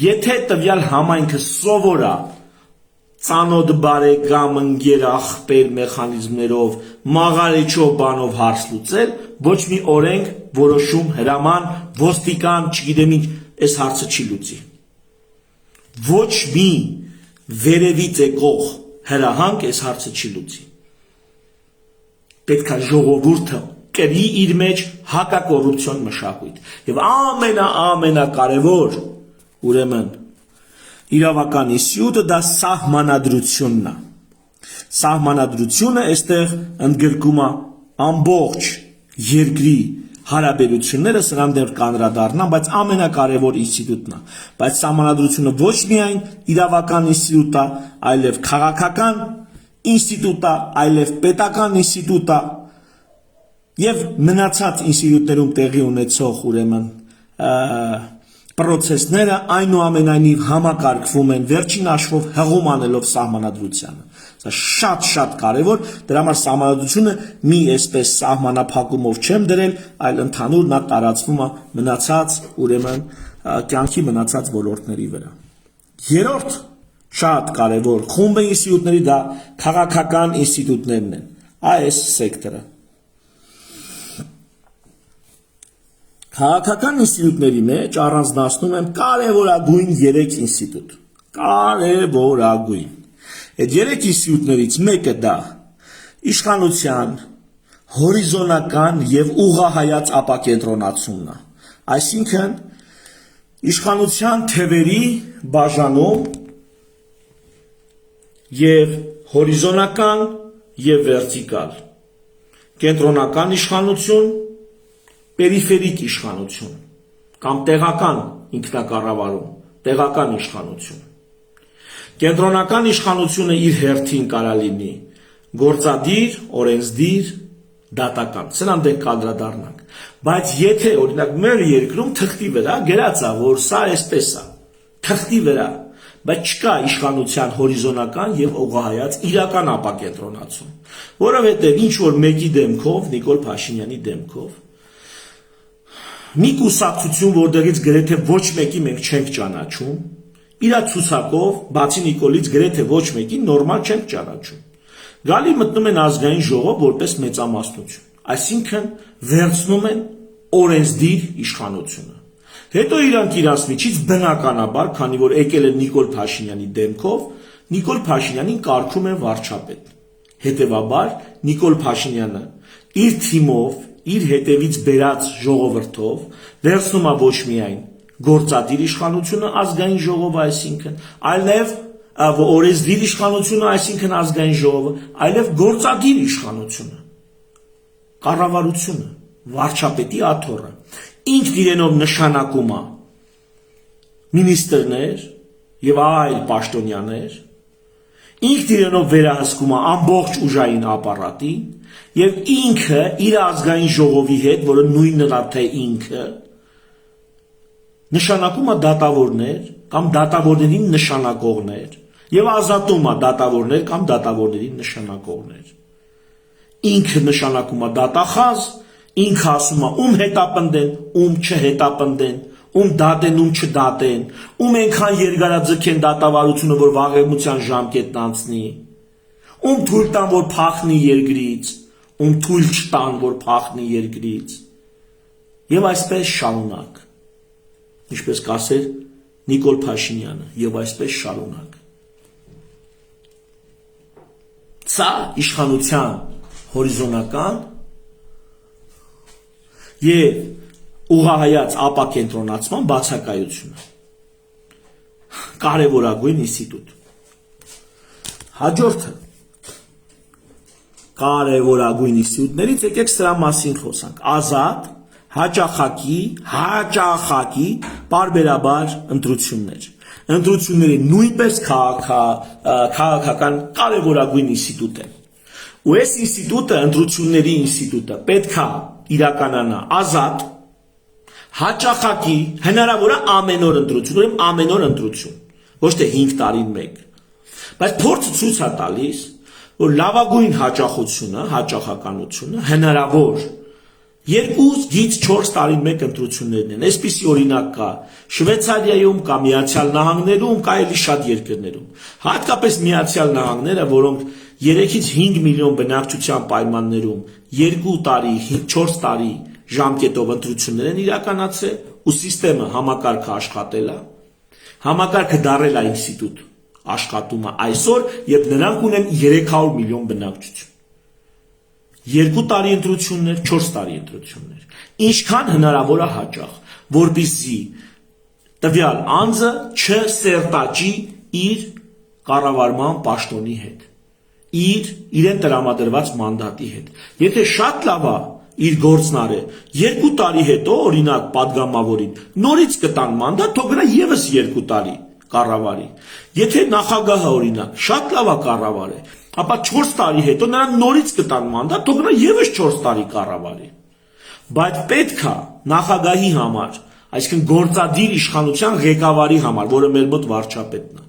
Եթե տվյալ համայնքը սովոր է ծանոթ բարեկամ, ընկեր, աղբեր մեխանիզմներով, մաղարիչով բանով հարց լուծել, ոչ մի օրենք, որոշում, հրաման, ոստիկան, չգիտեմ ինչ, այս հարցը չի լուծի։ Ոչ մի վերևից եկող հրահանգ այս հարցը չի լուծի։ Պետք է ժողովուրդը կրի իր մեջ հակակոռուպցիոն մշակույթ։ Եվ ամենակարևոր, ուրեմն, իրավական ինստիտուտը դա սահմանադրությունն է։ Սահմանադրությունը այստեղ ընդգրկում է ամբողջ երկրի հարաբերությունները սրան դեռ կանրադառնամ, բայց ամենակարևոր ինստիտուտն է։ Բայց սահմանադրությունը ոչ միայն իրավական ինստիտուտ է, այլև քաղաքական ինստիտուտ է, այլև պետական ինստիտուտ է, եւ մնացած ինստիտուտներում տեղի ունեցող ուրեմն պրոցեսները այնուամենայնիվ համակարգվում են վերջին հաշվով հղում անելով սահմանադրությանը։ Սա շատ կարևոր, դրա համար սահմանադրությունը մի այսպես սահմանափակումով չեմ դրել, այլ ընդհանուր նա տարածվում է մնացած ուրեմն կյանքի մնացած ոլորտների վրա։ Երրորդ շատ կարևոր խումբը ինստիտուտների դա քաղաքական ինստիտուտներն են, այս սեկտորը։ Քաղաքական ինստիտուտների մեջ առանձնացնում եմ կարևորագույն 3 ինստիտուտ։ Կարևորագույն։ Այդ 3 ինստիտուտներից մեկը դա իշխանության հորիզոնական եւ ուղղահայաց ապակենտրոնացումն է։ Այսինքն իշխանության թևերի բաժանում եւ հորիզոնական եւ վերտիկալ։ Կենտրոնական իշխանություն, պերիֆերիկ իշխանություն կամ տեղական ինքնակառավարում, տեղական իշխանություն։ Կենտրոնական իշխանությունը իր հերթին կարա լինի գործադիր, օրենսդիր, դատական։ Սրան դեռ կանդրադառնանք։ Բայց եթե օրինակ մեր երկրում թղթի վրա գրած է, որ սա այսպես է, թղթի վրա, բայց չկա իշխանության հորիզոնական եւ ուղղահայաց իրական ապակենտրոնացում, որովհետեւ ինչ որ մեկի դեմքով, Նիկոլ Փաշինյանի դեմքով մի կուսակցություն, որտեղից գրեթե ոչ մեկի մենք չենք ճանաչում, իր ցուցակով, բացի Նիկոլից գրեթե ոչ մեկին նորմալ չենք ճանաչում։ Գալի մտնում են ազգային ժողով որպես մեծամասնություն, այսինքն վերցնում են օրենսդիր իշխանությունը։ Հետո իրանք իրանց միջից բնականաբար, քանի որ եկել են Նիկոլ Փաշինյանի դեմքով, Նիկոլ Փաշինյանին կարգում են վարչապետ։ Հետևաբար Նիկոլ Փաշինյանը իր թիմով, իր հետևից բերած ժողովրդով վերցնում է ոչ միայն գործադիր իշխանությունը ազգային ժողովը, այսինքն, այլ նաև օրենսդիր իշխանությունը, այսինքն ազգային ժողովը, այլև գործադիր իշխանությունը, կառավարությունը, վարչապետի աթոռը, ինքն իրենով նշանակում է մինիստրներ եւ այլ պաշտոնյաներ, ինքն իրենով վերահսկում է ամբողջ ուժային ապարատին եւ ինքը իր ազգային ժողովի հետ, որը նույնն է թե ինքը, նշանակում է դատավորներ կամ դատավորներին նշանակողներ եւ ազատում է դատավորներ կամ դատավորներին նշանակողներ։ Ինքը նշանակում է դատախազ, ինքը ասում է ում հետապնդեն, ում չհետապնդեն, ում դատեն, ում չդատեն, ում այնքան երկարաձգեն դատավարությունը, որ վաղեմության ժամկետն անցնի, ում թույլ տան, որ փախնի երկրից, ում թույլ չտան, որ փախնի երկրից։ Եվ այսպես շարունակ։ Ինչպես կասեր Նիկոլ Փաշինյանը, եւ այսպես շարունակ։ Սա իշխանության հորիզոնական եւ ուղղահայաց ապակենտրոնացման բացակայությունը։ Կարևորագույն ինստիտուտ։ Հաջորդը կարևորագույն ինստիտուտներից եկեք սրա մասին խոսանք։ Ազատ, հաճախակի պարբերաբար ընտրություններ։ Ընտրությունները նույնպես քաղաքական կարևորագույն ինստիտուտ են։ Ու այս ինստիտուտը, ընտրությունների ինստիտուտը պետք է իրականանա ազատ, հաճախակի, հնարավոր է ամեն օր ընտրություն, ուրեմն ամեն օր ընտրություն, ոչ թե 5 տարին մեկ։ Բայց փորձը ցույց է տալիս, որ լավագույն հաճախությունը, հաճախականությունը հնարավոր 2-4 տարին մեկ ընտրություններն են։ Այսպիսի օրինակ կա Շվեյցարիայում, կա Միացյալ Նահանգներում, կա էլի շատ երկրներում։ Հատկապես Միացյալ Նահանգները, որոնք 3-ից 5 միլիոն բնակչության պայմաններում 2 տարի, 4 տարի ժամկետով ընտրություններ են իրականացել, ու սիստեմը համակարգը աշխատել է, համակարգը դարել է ինստիտուտ, աշխատում է այսօր, եւ նրանք ունեն 300 միլիոն բնակչություն։ 2 տարի ընտրություններ, 4 տարի ընտրություններ։ Ինչքան հնարավոր է հաճախ, որպեսզի տվյալ անձը չսերտաճի իր կառավարման պաշտոնի հետ, իրեն տրամադրված մանդատի հետ։ Եթե շատ լավ է իր գործն արե 2 տարի հետո օրինակ падգամավորին նորից կտան մանդատ, թող գնա եւս 2 տարի կառավարի։ Եթե նախագահը օրինակ շատ լավ է կառավարի, ապա 4 տարի հետո նրան նորից կտան մանդատ, թող գնա եւս 4 տարի կառավարի։ Բայց պետք է նախագահի համար, այսինքն գործադիր իշխանության ղեկավարի համար, որը մեր մոտ վարչապետն է,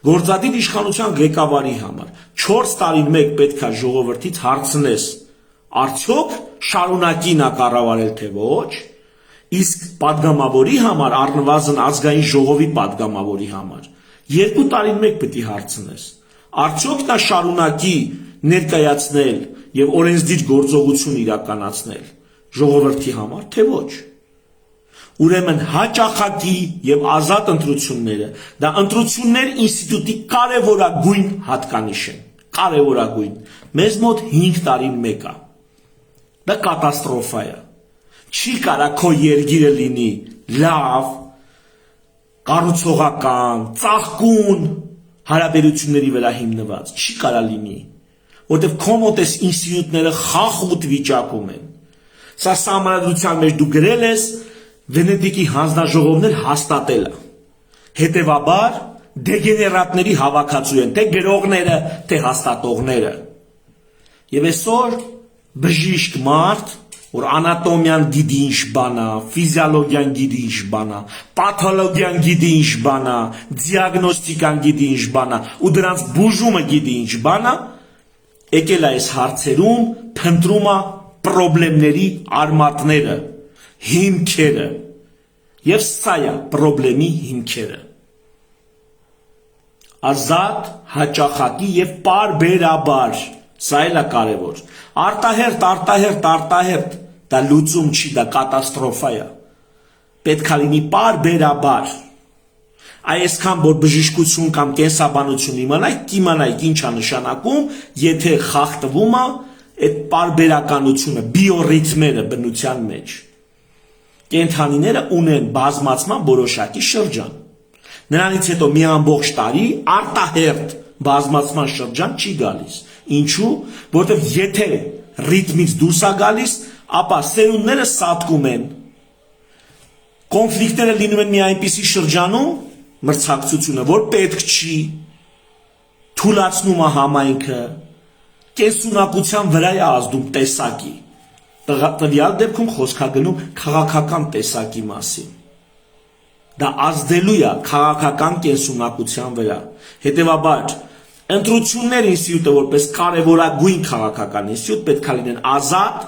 գործադիր իշխանության ղեկավարի համար 4 տարին մեկ պետք է ժողովրդից հարցնես, արդյոք շարունակի նա կառավարել թե ոչ, իսկ падգամավորի համար, առնվազն ազգային ժողովի падգամավորի համար 2 տարին մեկ պետք է հարցնես, արդյոք նա շարունակի ներկայացնել եւ օրենսդիր գործողություն իրականացնել ժողովրդի համար, թե ոչ։ Ուրեմն հաճախակի եւ ազատ ընտրությունները դա ընտրություններ ինստիտուտի կարևորագույն հատկանիշ են, կարևորագույն։ Մեզ մոտ 5 տարին մեկ է։ Դա կատաստրոֆա է։ Չի կարա քո երգիրը լինի լավ, կառուցողական, ծաղկուն հարաբերությունների վրա հիմնված, չի կարա լինի, որտեղ քո մոտ այս ինստիտուտները խախուտ վիճակում են։ Սա սահմանադրության մեջ դու գրել ես, Վենետիկի հանձնաժողովներ հաստատել է։ Հետևաբար դեգեներատների հավաքածու են, թե գրողները, թե հաստատողները։ Եվ այսօր բժիշկ մարդ, որ անատոմիան գիտի ինչ բան է, ֆիզիոլոգիան գիտի ինչ բան է, պաթոլոգիան գիտի ինչ բան է, դիագնոստիկան գիտի ինչ բան է, ու դրանց բուժումը գիտի ինչ բան է, եկել է այս հարցերում փնտրում է պրոբլեմների արմատները, հիմքերը, եւ սա է պրոբլեմի հիմքերը։ Ազատ, հաճախակի եւ պարբերաբար, սա էլ է կարևոր։ Արտահերտ, դա լուծում չի, դա կատաստրոֆա է։ Պետք է լինի պարբերաբար։ Այսքան որ բժշկություն կամ կենսաբանություն իմանայք ինչ է նշանակում, եթե խախտվում է այդ պարբերականությունը, բիոռիթմերը բնության մեջ։ Կենդանիները ունեն բազմացման որոշակի շրջան։ Նրանից հետո մի ամբողջ տարի արտահերտ բազմացման շրջան չի գալիս։ Ինչու՞, որովհետև եթե ռիթմից դուրս է գալիս, ապա սերունդները սատկում են։ Կոնֆլիկտները լինում են մի այնպիսի շրջանում, մրցակցությունը, որ պետք չի, թուլացնում է համայնքը, կենսունակության վրա է ազդում տեսակի։ Տվյալ դեպքում խոսքագնում քաղաքական տեսակի մասին։ Դա ազդելու է քաղաքական կենսունակության վրա։ Հետևաբար, ընտրություններ ինստիտուտը որպես կարևորագույն քաղաքական ինստիտուտ պետք է լինեն ազատ,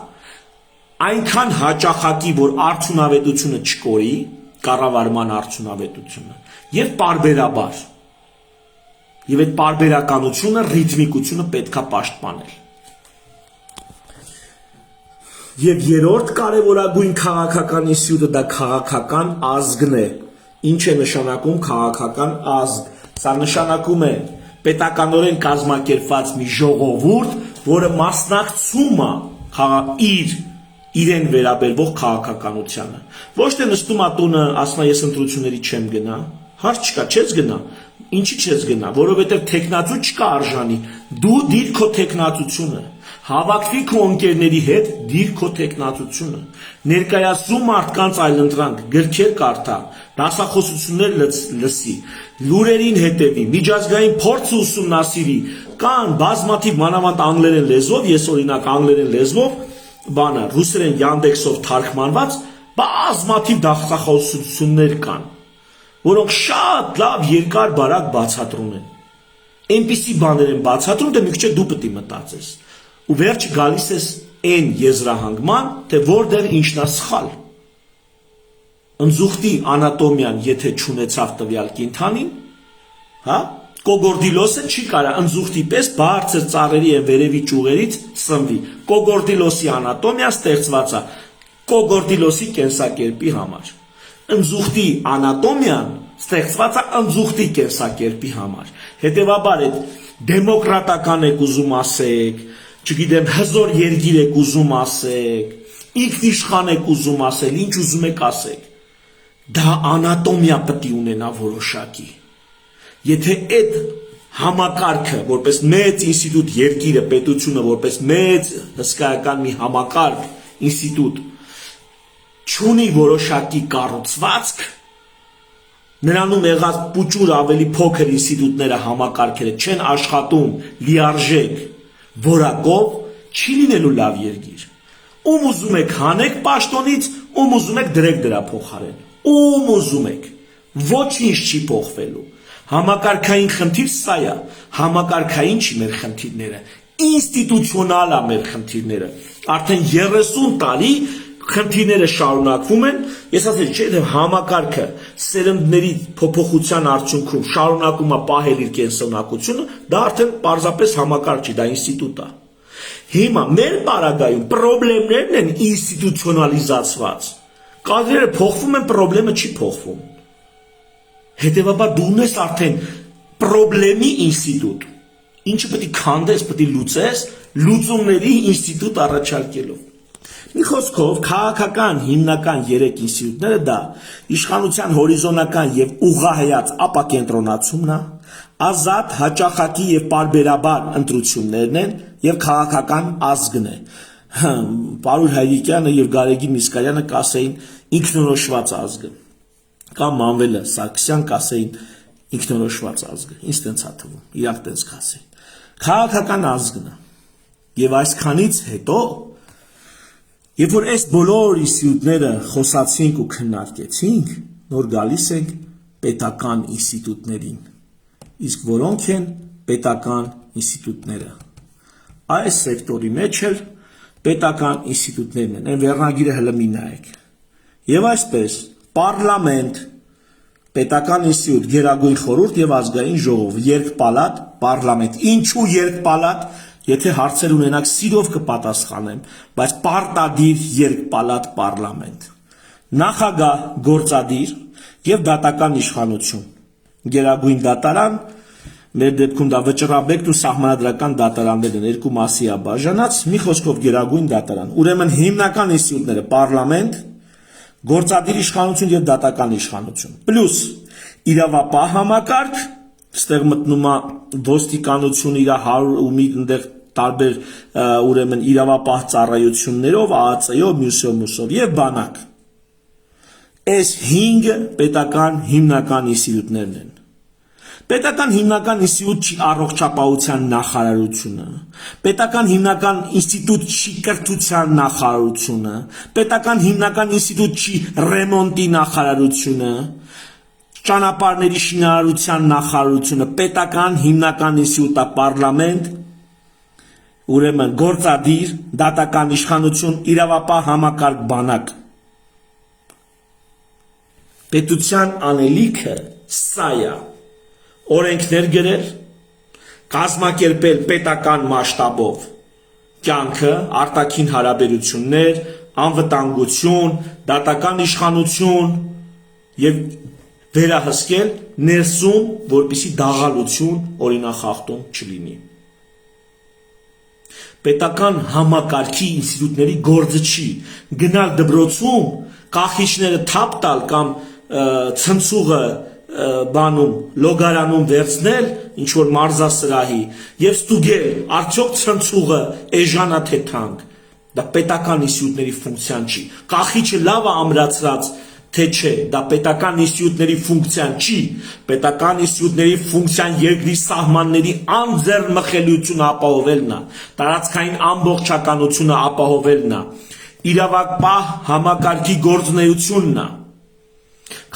այնքան հաճախակի, որ արդյունավետությունը չկորի, կառավարման արդյունավետությունը, եւ պարբերաբար։ Եվ այդ պարբերականությունը, ռիթմիկությունը պետք է պաշտպանել։ Եվ երրորդ կարևորագույն քաղաքական ինստիտուտը դա քաղաքական ազգն է։ Ինչ է նշանակում քաղաքական ազգ։ Սա նշանակում է պետականորեն կազմակերպված մի ժողովուրդ, որը մասնակցում է իրեն վերաբերվող քաղաքականությանը։ Ոչ թե նստում է տունը, ասում է ես ընտրությունների չեմ գնա, հարց չկա, չես գնա։ Ինչի չես գնա, որովհետև թեկնածու չկա արժանի, դու դիր քո թեկնածությունը, հավաքվի քո ընկերների հետ, դիր քո թեկնածությունը, ներկայացրու մարդկանց այլընտրանք, գրքեր կարդա, դասախոսություններ լսի, լուրերին հետևի, միջազգային փորձը ուսումնասիրի, կան բազմաթիվ մանավանդ անգլերեն լեզվով, ես օրինակ անգլերեն լեզվով, ռուսերեն Yandex-ով թարգմանված բազմաթիվ դասախոսություններ կան, որոնք շատ լավ երկար բարակ բացատրում են։ Այնպիսի բաներ են բացատրում, թե մի քիչ դու պետք է մտածես։ Ու վերջը գալիս ես այն եզրահանգման, թե որտեղ ինչն է սխալ։ Ընձուղտի անատոմիան, եթե չունեցավ տվյալ կենդանին, հա, կոգորդիլոսը չի կարա ընձուղտի պես բարձր ծառերի եւ վերևի ճյուղերից սնվի։ Կոգորդիլոսի անատոմիան ստեղծված է կոգորդիլոսի կենսակերպի համար։ Ընձուղտի անատոմիան ստեղծված է ընձուղտի կենսակերպի համար։ Հետևաբար այդ դեմոկրատական եք ուզում ասեք, չգիտեմ, հզոր երգիր եք ուզում ասեք, ինքնիշխան եք ուզում ասել, ինչ ուզում եք ասեք, դա անատոմիա պետք է ունենա որոշակի։ Եթե այդ համակարգը, որպես մեծ ինստիտուտ երկիրը, պետությունը, որպես մեծ հսկայական մի համակարգ ինստիտուտ չունի որոշակի կառուցվածք, նրանում եղած պուճուր ավելի փոքր ինստիտուտները համակարգերը չեն աշխատում լիարժեք որակով, չի լինելու լավ երկիր։ Ում ուզում եք հանեք պաշտոնից, ում ուզում եք դրեք դրա փոխարեն, ում ուզում եք, ոչինչ չի փոխվելու։ Համակարգային խնդիր սա է, համակարգային չի մեր խնդիրները, ինստիտուցիոնալ է մեր խնդիրները։ Արդեն 30 տարի խնդիրները շարունակվում են, ես ասել չէ, թե համակարգը սերնդների փոփոխության արդյունքում շարունակում է պահել իր կենսունակությունը, դա արդեն պարզապես համակարգ չի, դա ինստիտուտ է։ Հիմա մեր պարագայում պրոբլեմներն են ինստիտուցիոնալիզացված։ Կադրերը փոխվում են, պրոբլեմը չի փոխվում։ Հետևաբար դու ունես արդեն պրոբլեմի ինստիտուտ, ինչը պետք է քանդես, պետք է լուծես, լուծումների ինստիտուտ առաջարկելով։ Մի խոսքով, քաղաքական հիմնական 3 ինստիտուտները դա իշխանության հորիզոնական եւ ուղղահայաց ապակենտրոնացումն է, ազատ, հաճախակի եւ պարբերաբար ընտրություններն են եւ քաղաքական ազգն է։ Պարուր Հայրիկյանը եւ Գարեգին Միսկարյանը կասեին ինքնորոշված ազգը, կամ Մանվելը Սարգսյան կասեին ինքնորոշված ազգը, ինձ տենց է թվում, իրանք տենց կասեին։ Քաղաքական ազգն է։ Եվ այսքանից հետո, երբ որ այս բոլոր ինստիտուտները խոսացինք ու քննարկեցինք, նոր գալիս ենք պետական ինստիտուտներին։ Իսկ որոնք են պետական ինստիտուտները։ Այս սեկտորի մեջ էլ պետական ինստիտուտներն են, այն վերնագիրը հələ մի նայեք։ Եվ այսպես պարլամենտ, պետական ինստիտուտ, գերագույն խորհուրդ եւ ազգային ժողով, երկպալատ, պարլամենտ։ Ինչու երկպալատ, եթե հարցեր ունենաք սիրով կպատասխանեմ, բայց պարտադիր երկպալատ պարլամենտ։ Նախագահ, գործադիր եւ դատական իշխանություն։ Գերագույն դատարան, մեր դեպքում դա վճռաբեկն ու սահմանադրական դատարաններն են, երկու մասի է բաժանած, մի խոսքով գերագույն դատարան։ Ուրեմն հիմնական ինստիտուտները պարլամենտ, գործադիր իշխանություն եւ դատական իշխանություն։ Պլյուս իրավապահ համակարգ, ստեղ մտնում է ոստիկանությունը իր 100 ու մի այնտեղ տարբեր ուրեմն իրավապահ ծառայություններով, ԱԱԾ-ով, մյուսով եւ բանակ։ Այս 5 պետական հիմնական ինստիտուտներն են։ Պետական հիմնական ինստիտուտ չի առողջապահության նախարարությունը, պետական հիմնական ինստիտուտ չի կրթության նախարարությունը, պետական հիմնական ինստիտուտ չի ռեմոնտի նախարարությունը, ճանապարհների շինարարության նախարարությունը, պետական հիմնական ինստիտուտը պարլամենտ, ուրեմն գործադիր, դատական իշխանություն, իրավապահ համակարգ բանակ։ Պետության անելիքը սա է։ Օրենքներ գրել, կազմակերպել պետական մասշտաբով կյանքը, արտաքին հարաբերություններ, անվտանգություն, դատական իշխանություն եւ վերահսկել ներսում, որպեսզի դաղալություն օրինախախտում չլինի։ Պետական համակարգի ինստիտուտների գործը չի գնալ դպրոցում, կախիչները թափ տալ կամ ցնցուղը բանում լոգարանում վերցնել ինչ որ մարզասրահի եւ ստուգել արդյոք ցնցուղը էժանա թե թանկ, դա պետական ինստիտուտների ֆունկցիան չի, կախիչը լավ է ամրացրած թե չէ, դա պետական ինստիտուտների ֆունկցիան չի, պետական ինստիտուտների ֆունկցիան երկրի սահմանների անձեռնմխելիությունը ապահովելն է, տարածքային ամբողջականությունը ապահովելն է, իրավապահ համակարգի գործունեությունն է,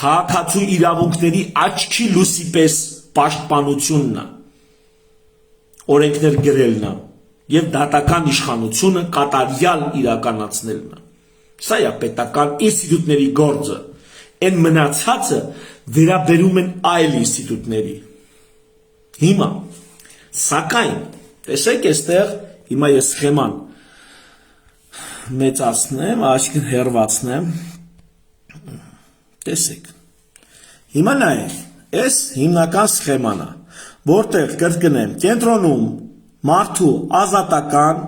քաղաքացու իրավունքների աչքի լույսի պես պաշտպանությունն է, օրենքներ գրելն է եւ դատական իշխանությունը կատարյալ իրականացնելն է։ Սա է պետական ինստիտուտների գործը, այն մնացածը վերաբերում են այլ ինստիտուտների։ Հիմա, սակայն, տեսեք այստեղ, հիմա ես սխեման մեծացնեմ, այսինքն հեռացնեմ, տեսեք, հիմա նայեք, այս հիմնական սխեման է, որտեղ կրկնեմ, կենտրոնում մարդու ազատական,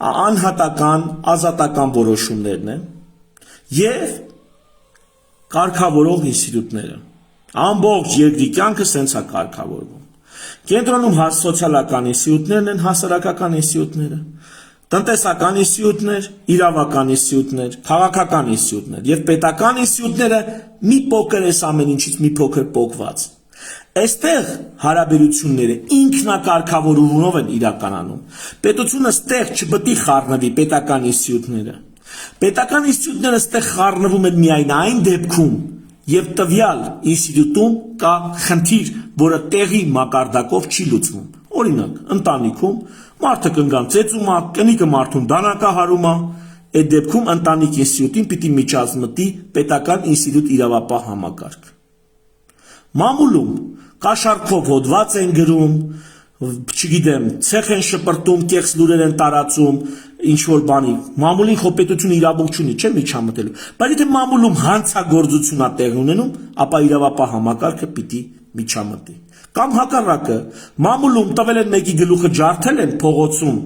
անհատական, ազատական որոշումներն են եւ կարգավորող ինստիտուտները։ Ամբողջ երկրի կյանքը սենց է կարգավորվում։ Կենտրոնում սոցիալական ինստիտուտներն են, հասարակական ինստիտուտները, տնտեսական ինստիտուտներ, իրավական ինստիտուտներ, քաղաքական ինստիտուտներ եւ պետական ինստիտուտները մի փոքր էս ամեն ինչից մի փոքր փոկված։ Այստեղ հարաբերությունները ինքնակարգավորումով են իրականանում։ Պետությունը ստեղ չպետք է խառնվի պետական ինստիտուտները։ Պետական ինստիտուտները ստեղ խառնվում են միայն այն դեպքում, եւ տվյալ ինստիտուտում կա խնդիր, որը տեղի մակարդակով չի լուծվում։ Օրինակ, ընտանիքում մարդը կնգան ծեծում է, կնիկը մարդուն դանակահարում է, այդ դեպքում ընտանիք ինստիտուտին պիտի միջազմտի պետական ինստիտուտ իրավապահ համակարգ։ Մամուլում կաշառքով հոդված են գրում, չգիտեմ, ցեխ են շպրտում, կեղծ լուրեր են տարածում, ինչ որ բանի։ Մամուլին խոպետությունը իրավունք չունի, չէ՞ միջամտելու։ Բայց եթե մամուլում հանցագործություն է տեղի ունենում, ապա իրավապահ համակարգը պիտի միջամտի։ Կամ հակառակը, մամուլում տվել են մեկի գլուխը ջարդել են փողոցում,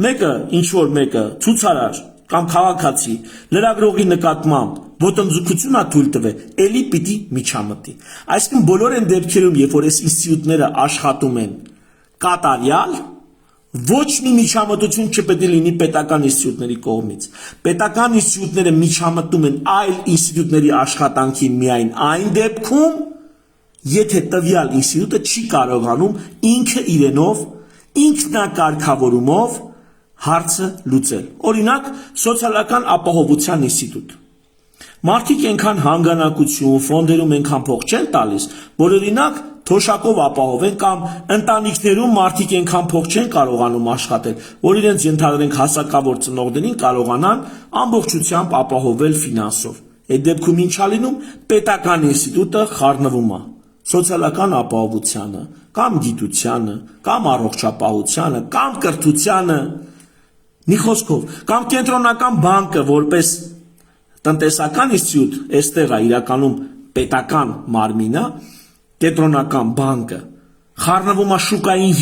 մեկը ինչ որ մեկը ցուցարար կամ քաղաքացի լրագրողի նկատմամբ ոտնձգություն է թույլ տվել, ելի պիտի միջամտի։ Այսինքն բոլոր այն դեպքերում, երբ որ այս ինստիտուտները աշխատում են կատարյալ, ոչ մի միջամտություն չպետք է լինի պետական ինստիտուտների կողմից։ Պետական ինստիտուտները միջամտում են այլ ինստիտուտների աշխատանքին միայն այն դեպքում, եթե տվյալ ինստիտուտը չի կարողանում ինքը իրենով, ինքնակարգավորումով հարցը լուծել։ Օրինակ, սոցիալական ապահովության ինստիտուտ։ Մարդիկ այնքան հանգանակություն, ֆոնդերում այնքան փող չեն տալիս, որ օրինակ թոշակով ապահովեն կամ ընտանիքներում մարդիկ այնքան փող չեն կարողանում աշխատել, որ իրենց ենթադրենք հասակավոր ծնողներին կարողանան ամբողջությամբ ապահովել ֆինանսով։ Այդ դեպքում ինչ է լինում, պետական ինստիտուտը խառնվում է սոցիալական ապահովությանը, կամ գիտությանը, կամ առողջապահությանը, կամ կրթությանը, մի խոսքով, կամ կենտրոնական բանկը որպես տնտեսական ինստիտուտ, այստեղ է իրականում պետական մարմինը, կենտրոնական բանկը խառնվում է շուկային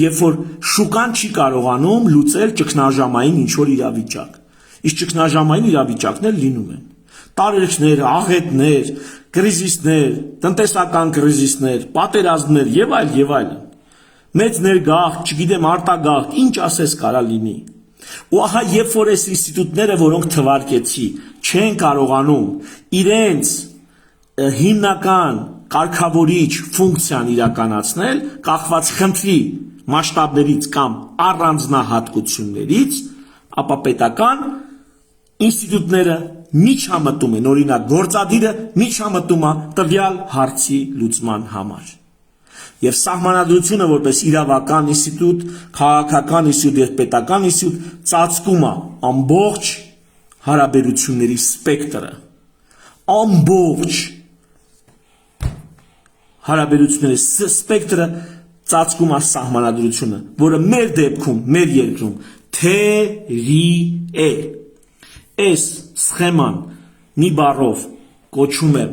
երբ որ շուկան չի կարողանում լուծել ճգնաժամային ինչ-որ իրավիճակ։ Իսկ ճգնաժամային իրավիճակներ լինում են։ Տարերքներ, աղետներ, կրիզիսներ, տնտեսական կրիզիսներ, պատերազմներ եւ այլն։ Մեծ ներգաղթ, չգիտեմ, արտագաղթ, ինչ ասես կարա լինի։ Ու ահա երբ որ այս ինստիտուտները, որոնք թվարկեցի, չեն կարողանում իրենց հիմնական կարգավորիչ ֆունկցիան իրականացնել, կախված խնդրի մասշտաբներից կամ առանձնահատկություններից, ապա պետական ինստիտուտները միջամտում են, օրինակ գործադիրը միջամտում է տվյալ հարցի լուծման համար։ Եվ սահմանադրությունը որպես իրավական ինստիտուտ, քաղաքական ինստիտուտ եւ պետական ինստիտուտ ծածկում է ամբողջ հարաբերությունների սպեկտրը, ամբողջ հարաբերությունների սպեկտրը ծածկում է սահմանադրությունը, որը մեր դեպքում, մեր երկրում թերի է։ Այս սխեման մի բառով կոչում է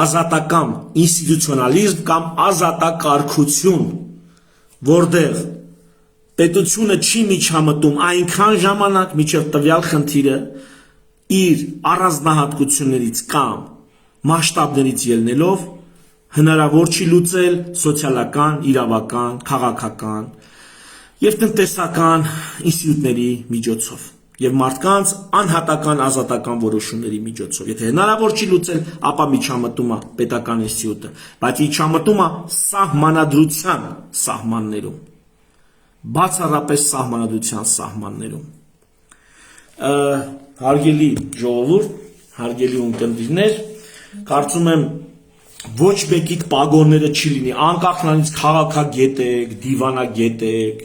ազատական ինստիտուցիոնալիզմ կամ ազատակարգություն, որտեղ պետությունը չի միջամտում այնքան ժամանակ, մինչև տվյալ խնդիրը իր առանձնահատկություններից կամ մասշտաբներից ելնելով հնարավոր չի լուծել սոցիալական, իրավական, քաղաքական եւ տնտեսական ինստիտուտների միջոցով եւ մարդկանց անհատական ազատական որոշումների միջոցով։ Եթե հնարավոր չի լուծել, ապա միջամտում է պետական ինստիտուտը, բայց միջամտում է սահմանադրության սահմաններում, բացառապես սահմանադրության սահմաններում։ Հարգելի ժողովուրդ, հարգելի ունկնդիրներ, կարծում եմ ոչ մեկիդ պագոնները չի լինի, անկախ նրանից քաղաքագետ եք, դիվանագետ եք,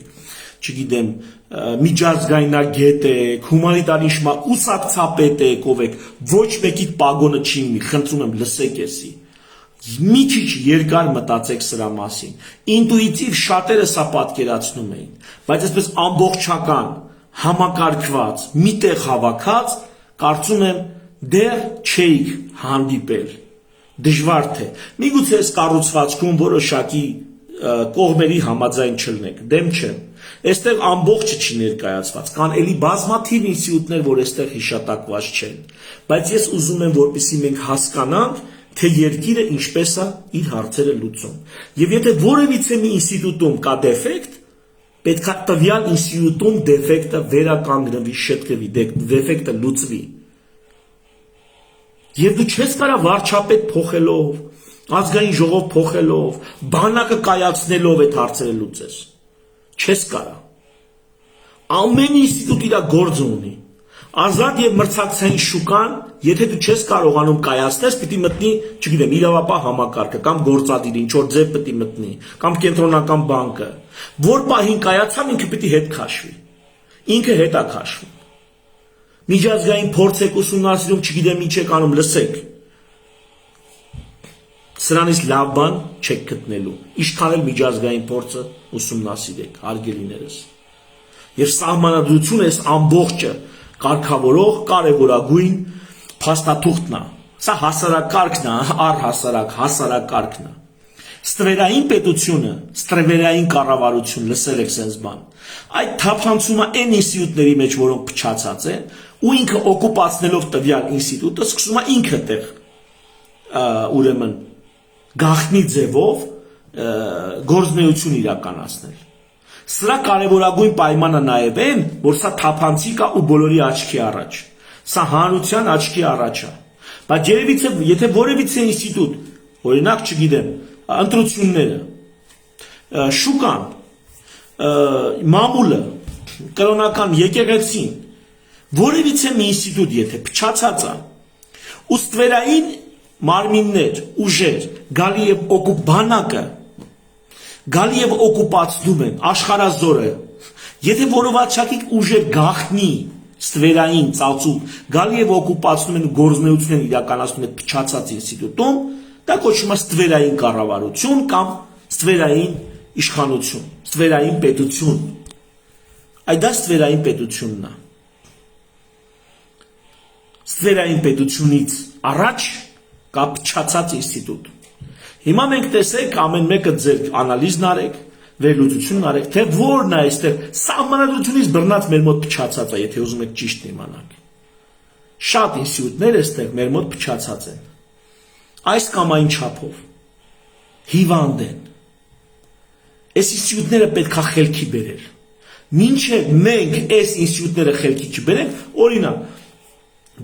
չգիտեմ, միջազգայնագետ եք, հումանիտար ուսակցապետ եք, ով եք, ոչ մեկիդ պագոնը չի լինի, խնդրում եմ լսեք էսի։ Մի քիչ երկար մտածեք սրա մասին։ Ինտուիտիվ շատերը սա պատկերացնում էին, բայց այսպես ամբողջական, համակարգված, միտեղ հավաքած, կարծում եմ դեռ չէիք հանդիպել։ Դժվար թե։ Միգուցե այս կառուցվածքում որոշակի կողմերի համաձայն չլինեք, դեմ չեմ։ Այստեղ ամբողջը չի ներկայացված, կան էլի բազմաթիվ ինստիտուտներ, որ այստեղ հիշատակված չեն, բայց ես ուզում եմ, որպեսզի մենք հասկանանք, թե երկիրը ինչպես է իր հարցերը լուծում։ Եվ եթե որևիցե մի ինստիտուտում կա դեֆեկտ, պետք է տվյալ ինստիտուտում դեֆեկտը վերականգնվի, շտկվի, դեֆեկտը լուծվի։ Եվ դու չես կարա վարչապետ փոխելով, ազգային ժողով փոխելով, բանակը կայացնելով այդ հարցերը լուծես։ Չես կարա։ Ամեն ինստիտուտ իր գործը ունի։ Ազատ եւ մրցակցային շուկան, եթե դու չես կարողանում կայացնես, պիտի մտնի, չգիտեմ, իրավապահ համակարգը կամ գործադիրը, ինչ որ ձև պիտի մտնի, կամ կենտրոնական բանկը, որ պահին կայացավ, ինքը պիտի հետ քաշվի։ Ինքը հետ է քաշվում։ Միջազգային փորձ եք ուսումնասիրում, չգիտեմ ինչ եք անում, լսեք։ Սրանից լավ բան չեք գտնելու։ Ինչքան էլ միջազգային փորձը ուսումնասիրեք, հարգելիներս։ Եվ սահմանադրությունը այս ամբողջը կարգավորող կարևորագույն փաստաթուղթն է։ Սա հասարակարգն է, առհասարակ հասարակարգն է։ Ստվերային պետությունը, ստվերային կառավարություն, լսել եք sense բան։ Այդ թափանցումը այն ինստիտուտների մեջ, որոնք փչացած են, ու ինքը օկուպացնելով տվյալ ինստիտուտը սկսում է ինքը տեղ ուրեմն գաղտնի ձևով գործունեություն իրականացնել։ Սրա կարևորագույն պայմանը նաև են, որ սա թափանցիկ է ու բոլորի աչքի առաջ։ Սա հանրության աչքի առաջ է։ Բայց երևիցե, եթե որևիցե ինստիտուտ, օրինակ, չգիտեմ, ընտրությունները, շուկան, մամուլը, կրոնական եկեղեցին, որևիցե մի ինստիտուտ, եթե փչացած է, ու ստվերային մարմիններ, ուժեր, գալի եւ բանակը գալի եւ օկուպացնում են աշխարհազորը, եթե որովաչակի ուժեր գաղտնի ստվերային ծածուկ գալի եւ օկուպացնում են գործունեություն իրականացնում են փչացած ինստիտուտում, դա կոչվում է ստվերային կառավարություն կամ ստվերային իշխանություն, ստվերային պետություն։ Այդ դա ստվերային պետությունն է։ Ստվերային պետությունից առաջ կա փչացած ինստիտուտ։ Հիմա մենք տեսեք, ամեն մեկը ձեր անալիզն արեք, վերլուծությունն արեք, թե որն է այստեղ սահմանադրությունից բռնած մեր մոտ փչացած է, եթե ուզում եք ճիշտ իմանալ։ Շատ ինստիտուտներ այստեղ մեր մոտ փչացած են։ Այս կամ այն չափով հիվանդ են։ Այս ինստիտուտները պետք է խելքի բերել։ Մինչև մենք այս ինստիտուտները խելքի չբերենք, օրինակ,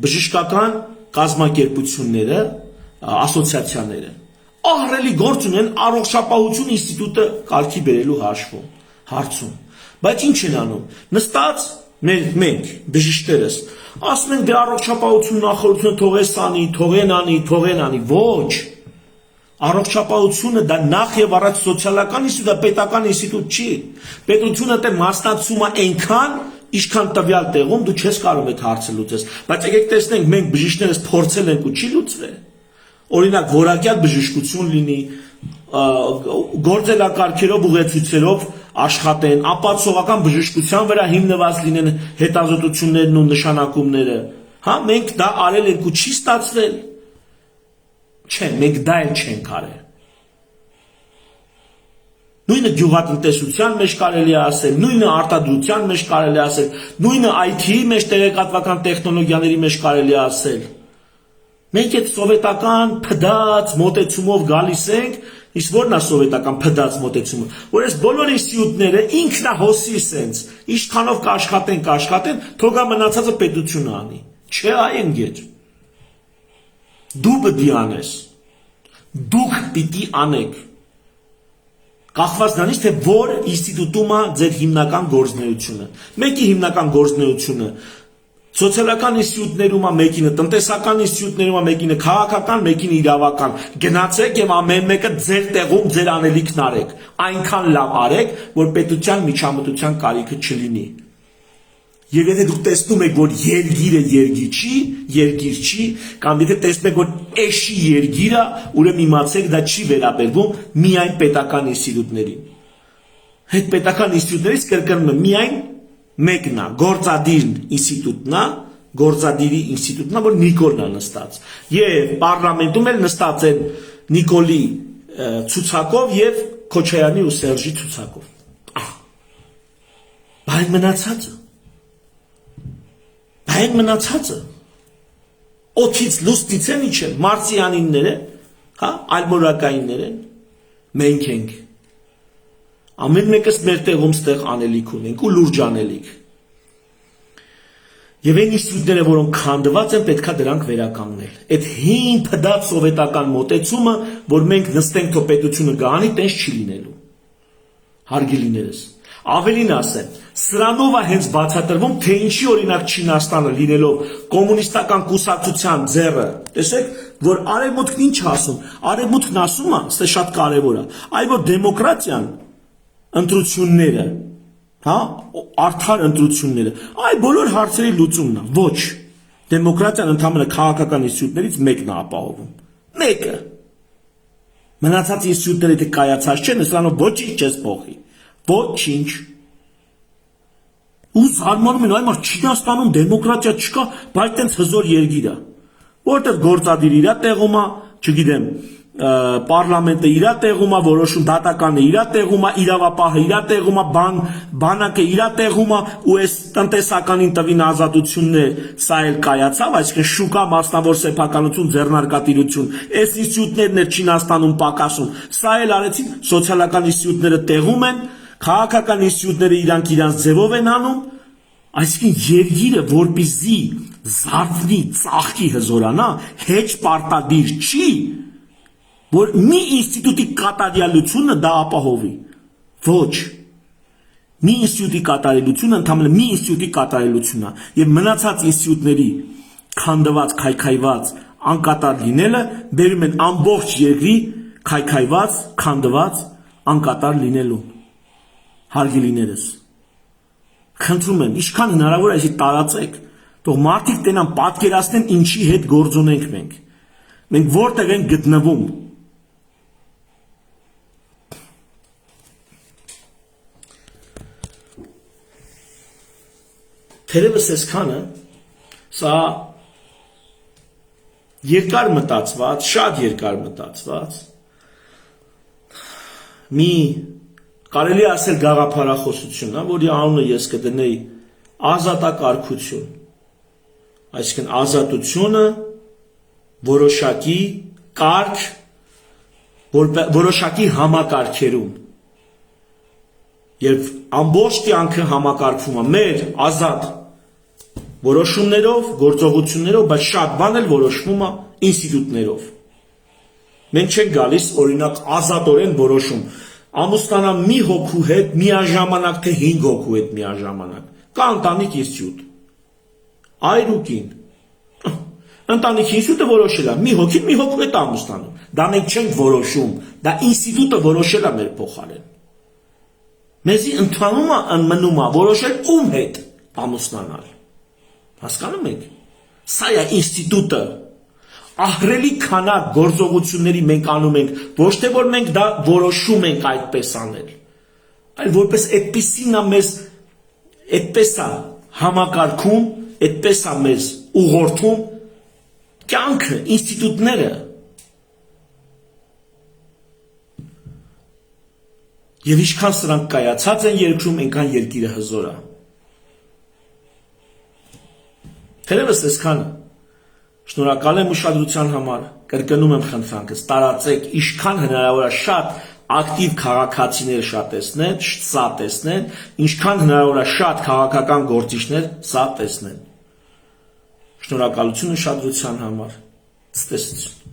բժշկական կազմակերպությունները, ասոցիացիաները ահռելի գործ ունեն առողջապահություն ինստիտուտը կարգի բերելու հարցում։ Բայց ինչ են անում։ Նստած մենք բժիշկներս ասում ենք դե առողջապահություն նախարարությունը թողեն անի, ոչ։ Առողջապահությունը դա նախ եւ առաջ սոցիալական ինստիտուտ է, պետական ինստիտուտ չի։ Պետությունը դե մասնակցում է այնքան, ինչքան տվյալ տեղում դու չես կարող այդ հարցը լուծես։ Բայց եկեք տեսնենք, մենք բժիշկներս փորձել ենք ու չի լուծվել։ Օրինակ, որակյալ բժշկություն լինի, գործելակարգերով, ուղեցույցերով աշխատեն, ապացուցողական բժշկության վրա հիմնված լինեն հետազոտություններն ու նշանակումները։ Հա, մենք դա արել ենք ու չի ստացվել։ Չէ, մենք դա էլ չենք արել։ Նույնը գյուղատնտեսության մեջ կարելի է ասել, նույնը արտադրության մեջ կարելի է ասել, նույնը IT-ի մեջ տեղեկատվական տեխնոլոգիաների մեջ կարելի է ասել։ Մենք այդ սովետական փդած մոտեցումով գալիս ենք, իսկ որն է սովետական փդած մոտեցումը, որ այս բոլոր ինստիտուտները ինքնահոսի սենց, ինչքանով կաշխատեն, թողա մնացածը պետությունը անի։ Չէ, այ ընկեր։ Դու պիտի անես։ Դուք պիտի անեք։ Կախված նրանից, թե որ ինստիտուտում է ձեր հիմնական գործունեությունը։ Մեկի հիմնական գործունեությունը սոցիալական ինստիտուտներում է, մեկինը տնտեսական ինստիտուտներում է, մեկինը քաղաքական, մեկինը իրավական։ Գնացեք եւ ամեն մեկը ձեր տեղում ձեր անելիքն արեք։ Այնքան լավ արեք, որ պետության միջամտության կարիքը չլինի։ Եվ եթե դուք տեսնում եք, որ երգիրը երգիր չի, կամ եթե տեսնում եք, որ էշի երգիր է, ուրեմն իմացեք, դա չի վերաբերվում միայն պետական ինստիտուտներին։ Այդ պետական ինստիտուտներից կրկնում եմ, միայն մեկն է, գործադիրի ինստիտուտն է, որ Նիկոլն է նստած։ Եվ պարլամենտում էլ նստած են Նիկոլի ցուցակով եւ Քոչարյանի ու Սերժի ցուցակով։ Բայց մնացածը օթից լուսնից են իջել, մարսիանիններ են, հա, այլմոլակայիններ են, մենք ենք։ Ամեն մեկս մեր տեղում ստեղ անելիք ունենք ու լուրջ անելիք։ Եվ այն ինստիտուտները, որոնք քանդված են, պետքա դրանք վերականգնել։ Այդ հին փդած սովետական մոտեցումը, որ մենք նստենք թո պետությունը գանի, տենց չի լինելու։ Հարգելիներս, ավելին ասեմ, սրանով է հենց բացատրվում, թե ինչի օրինակ Չինաստանը լինելով կոմունիստական կուսակցության ձեռը, տեսեք, որ արևմուտքն ինչ ասում, արևմուտքն ասում է, սա շատ կարևոր է, այ որ դեմոկրատիան, ընտրությունները, հա, արդար ընտրությունները, այ բոլոր հարցերի լուծումն է, ոչ, դեմոկրատիան ընդհանրապես քաղաքական ինստիտուտներից մեկն է ապահովում, մեկը, մնացած ինստիտուտները եթե կայացած չեն, սրանով ոչինչ չես փոխի, ոչինչ, ու զարմանում են, այ մարդ Չինաստանում դեմոկրատիա չկա, բայց տենց հզոր երկիր է, որտեղ գործադիր իրա տեղում է, չգիտեմ, պարլամենտը իրա տեղում է, որոշում դատականը իրա տեղում է, իրավապահը իրա տեղում է, բանակը իրա տեղում է, ու այս տնտեսականին տվին ազատություններ, սա էլ կայացավ, այսինքն շուկա, մասնավոր սեփականություն, ձեռնարկատիրություն, այս ինստիտուտներն էլ Չինաստանում պակասում, սա էլ արեցին, սոցիալական ինստիտուտները տեղում են, քաղաքական ինստիտուտները իրանք ձևով են անում, այսինքն երկիրը որպեսզի զարթնի, ծաղկի հզորանա, հեչ պարտադիր չի, որ մի ինստիտուտի կատարյալությունը դա ապահովի, ոչ, մի ինստիտուտի կատարելությունը ընդհանրապես մի ինստիտուտի կատարելությունն է, եւ մնացած ինստիտուտների քանդված, քայքայված, անկատար լինելը բերում են ամբողջ երկրի քայքայված, քանդված, անկատար լինելուն, հարգելիներս, խնդրում եմ, ինչքան հնարավոր է այսի տարածեք, թող մարդիկ տենան պատկերացնեն ինչի հետ գործ ունենք մենք որտեղ ենք գտնվում, Թերևս այսքանը, սա երկար մտածված, շատ երկար մտածված, մի կարելի ասել գաղափարախոսություն, որի անունը ես կդնեի ազատակարգություն, այսինքն ազատությունը որոշակի կարգ, որոշակի համակարգերում, երբ ամբողջ կյանքը համակարգվում է մեր ազատ որոշումներով, գործողություններով, բայց շատ բան էլ որոշվում է ինստիտուտներով։ Մենք չենք գալիս օրինակ ազատորեն որոշում, ամուսնանամ մի հոգու հետ միաժամանակ թե 5 հոգու հետ միաժամանակ, կա ընտանիք ինստիտուտ, այր ու կին, ընտանիք ինստիտուտը որոշել է, մի հոգին մի հոգու հետ ամուսնանում, դա մենք չենք որոշում, դա ինստիտուտը որոշել է մեր փոխարեն, մեզի ընդհանրում մնում է որոշել ում հետ ամուսնանալ, հասկանում եք, սա է ինստիտուտը, ահռելի քանակ գործողությունների մենք անում ենք, ոչ թե որ մենք դա որոշում ենք այդպես անել, այլ որպես այդպեսին է մեզ, այդպես է համակարգում, այդպես է մեզ ուղղորդում, կյանքը, ինստիտուտները, եւ ինչքան սրանք կայացած են երկրում, այնքան երկիրը հզոր է։ Թերևս այսքանը, շնորհակալ եմ ուշադրության համար, կրկնում եմ խնդրանքս, տարածեք, ինչքան հնարավոր է շատ ակտիվ քաղաքացիներ շատ տեսնեն, սա տեսնեն, ինչքան հնարավոր է շատ քաղաքական գործիչներ սա տեսնեն։ Շնորհակալություն ուշադրության համար, ցտեսություն։